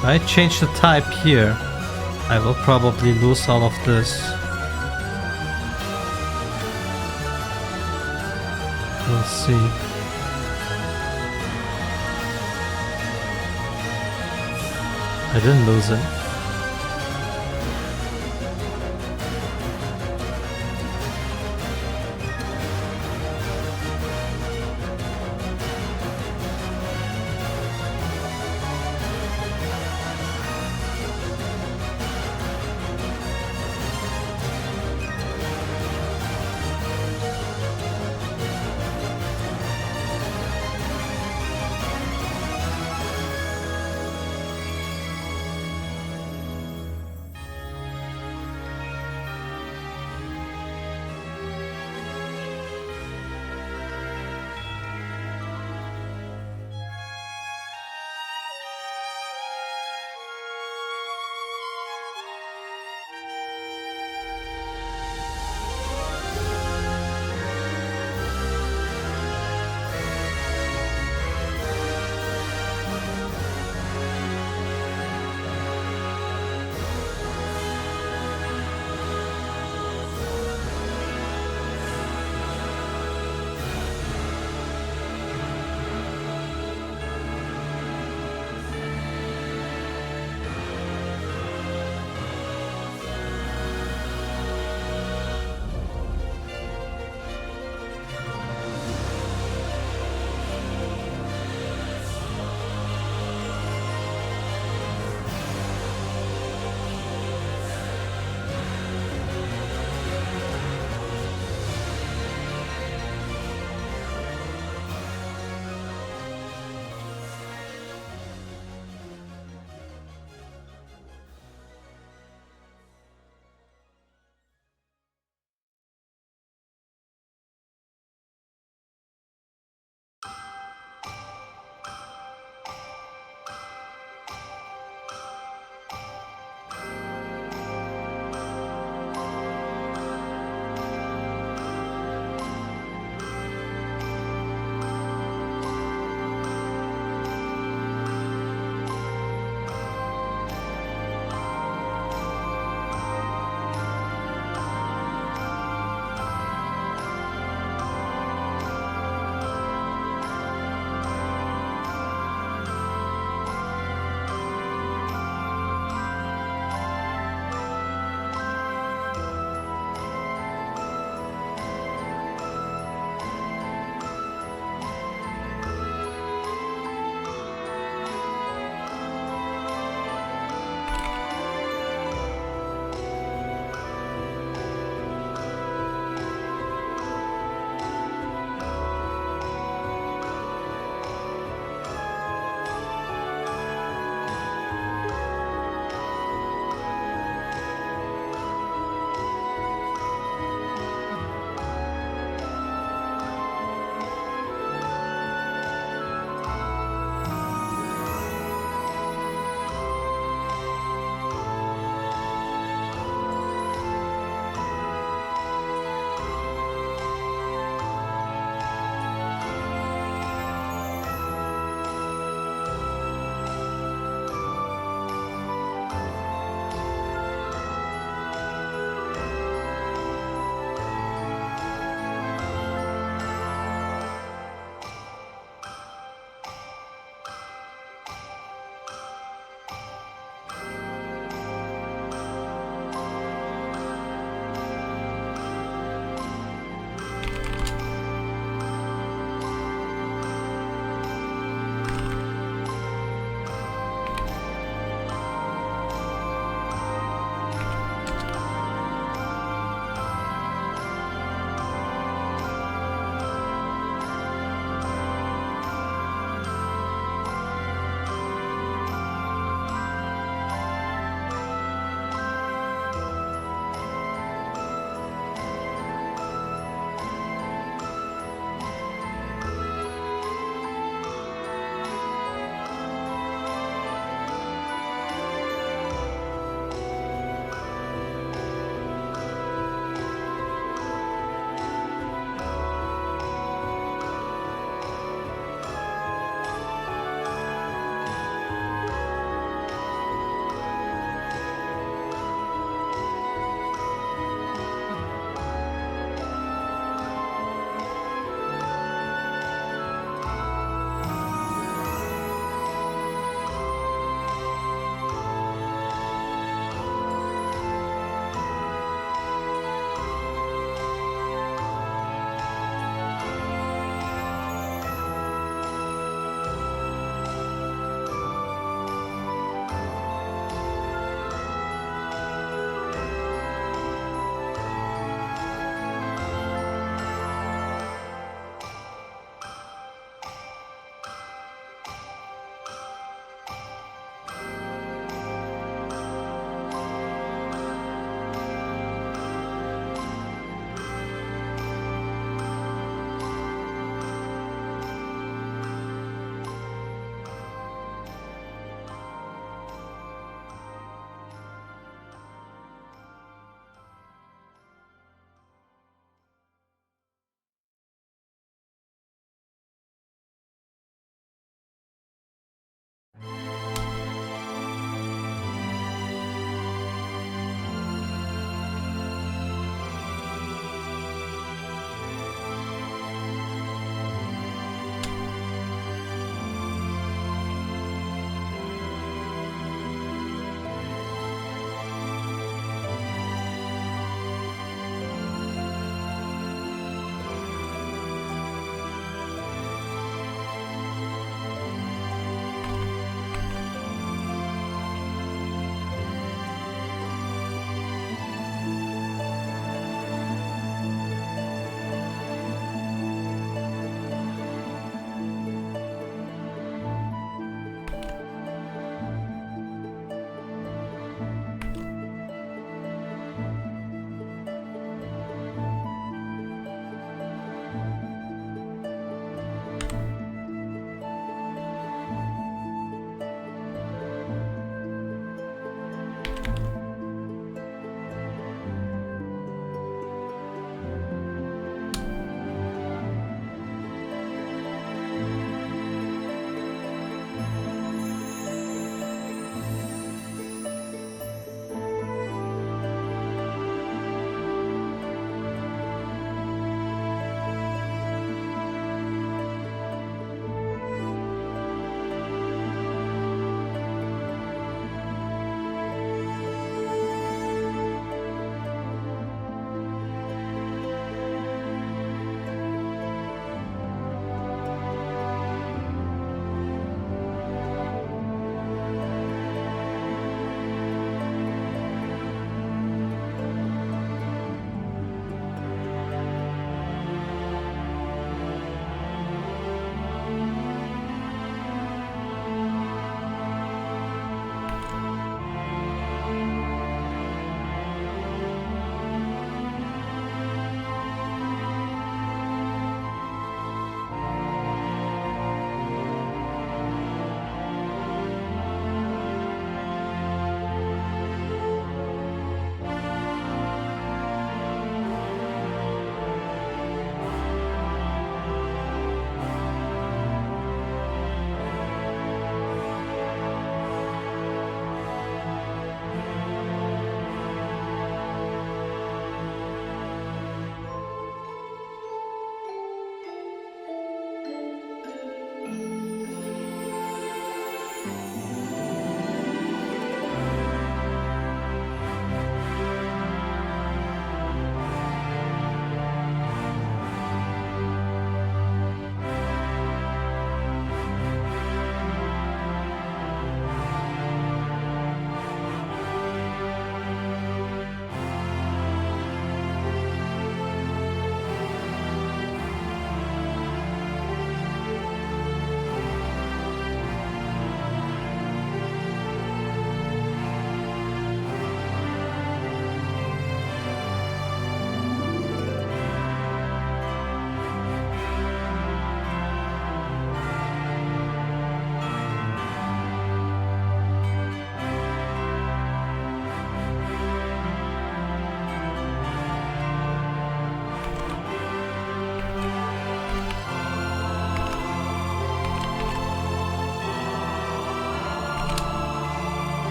Speaker 1: I change the type here. I will probably lose all of this. We'll see. I didn't lose it.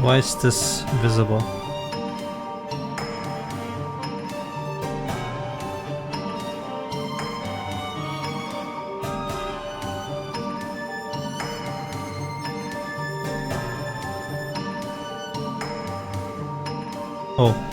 Speaker 1: Why is this visible? Oh.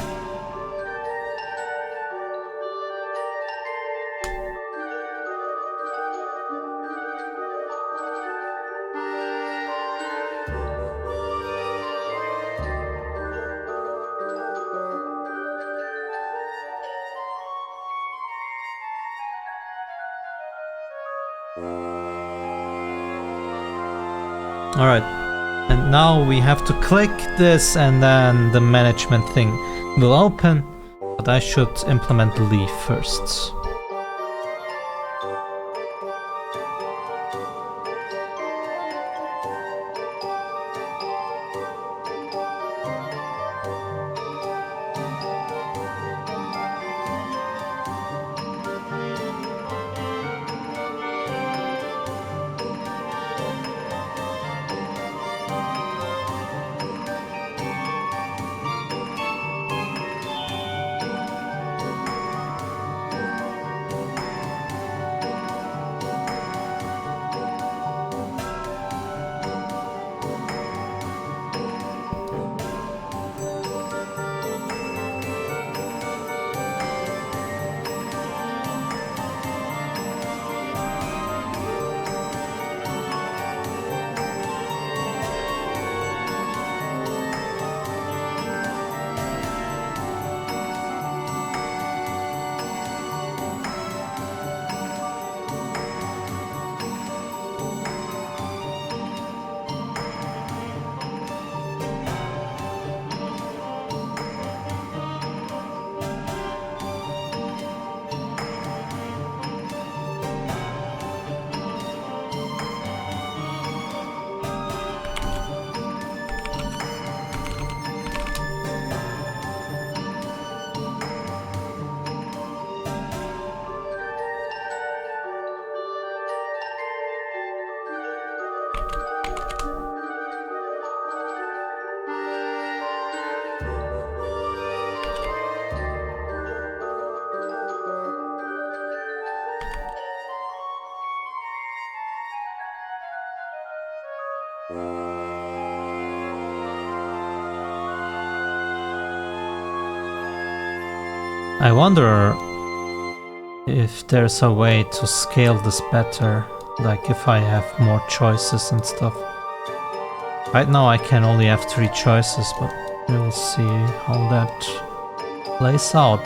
Speaker 1: Alright, and now we have to click this and then the management thing will open, but I should implement the leaf first. I wonder if there's a way to scale this better, like if I have more choices and stuff. Right now I can only have 3 choices, but we'll see how that plays out.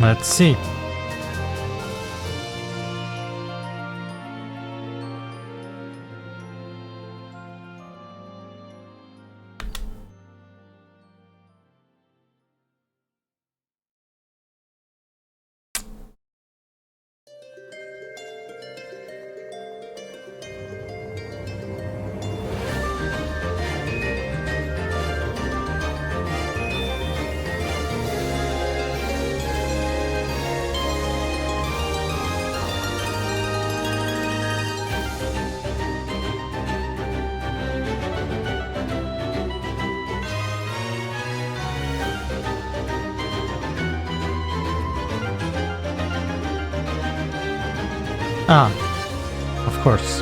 Speaker 1: Let's see. Ah, of course.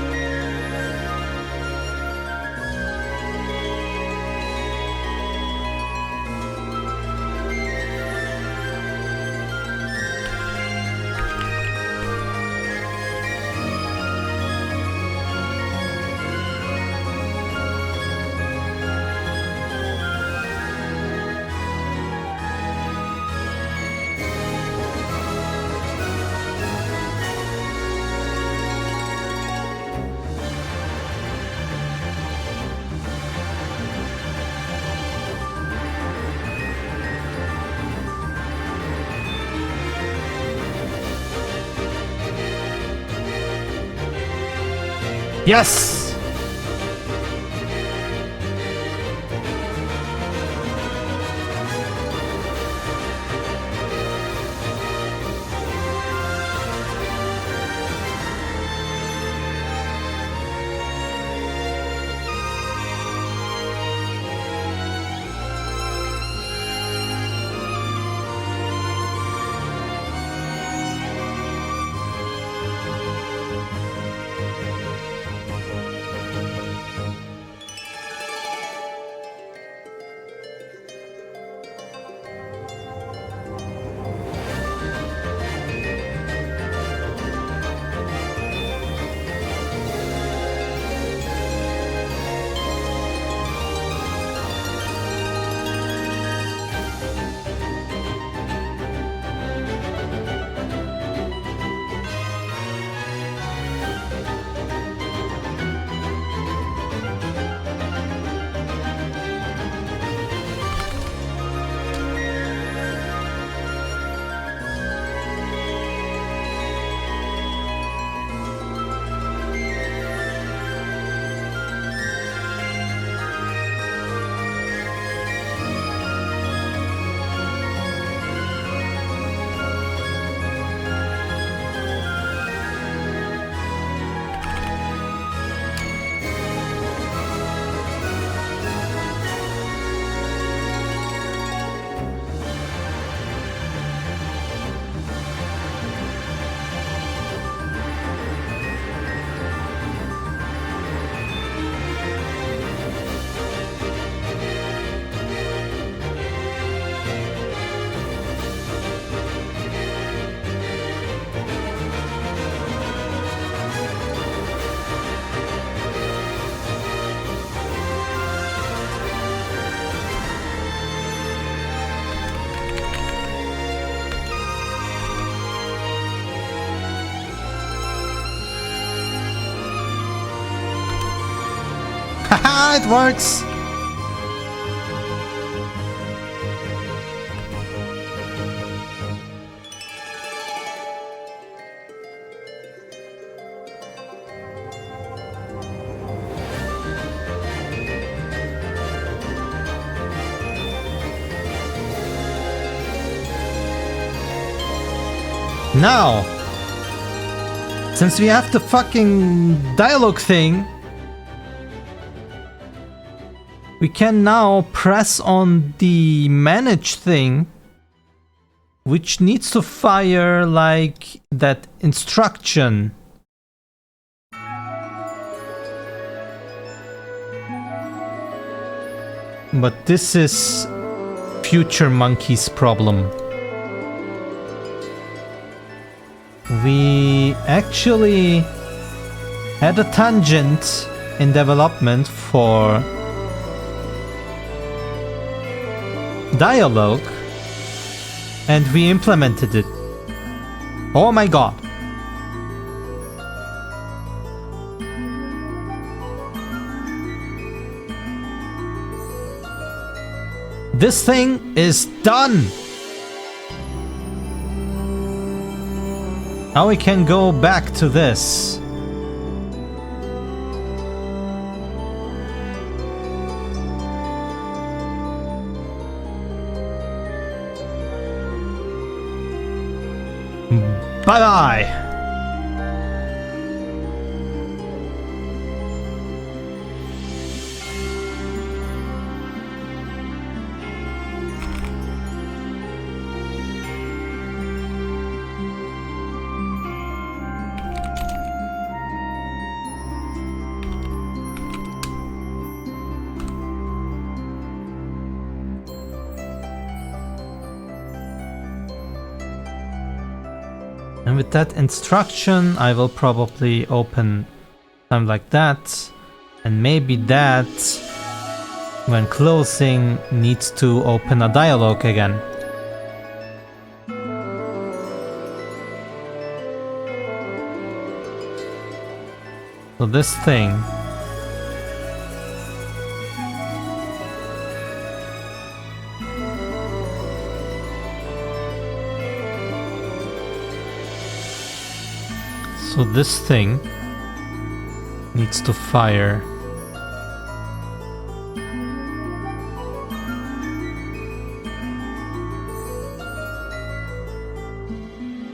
Speaker 1: Yes! Haha, it works! Now, since we have the fucking dialogue thing, we can now press on the manage thing, which needs to fire like that instruction. But this is Future Monkey's problem. We actually had a tangent in development for dialogue, And we implemented it. Oh my god. This thing is done! Now we can go back to this. Bye-bye! And with that instruction, I will probably open something like that. And maybe that, when closing, needs to open a dialogue again. So this thing. So this thing needs to fire.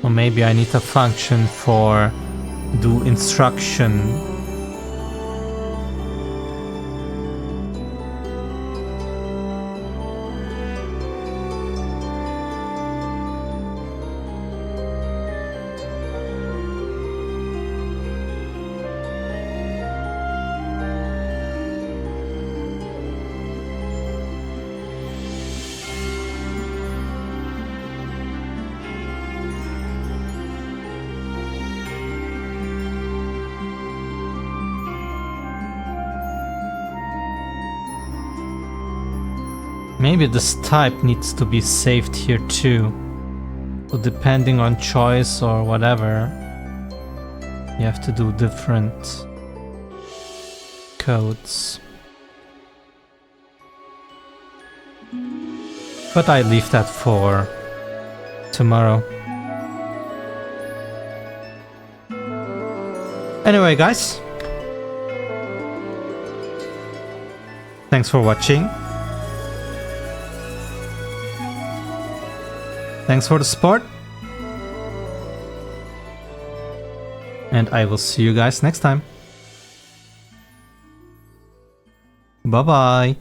Speaker 1: Or maybe I need a function for do instruction. Maybe this type needs to be saved here too. So depending on choice or whatever, you have to do different codes. But I leave that for tomorrow. Anyway, guys, thanks for watching. Thanks for the support. And I will see you guys next time. Bye bye.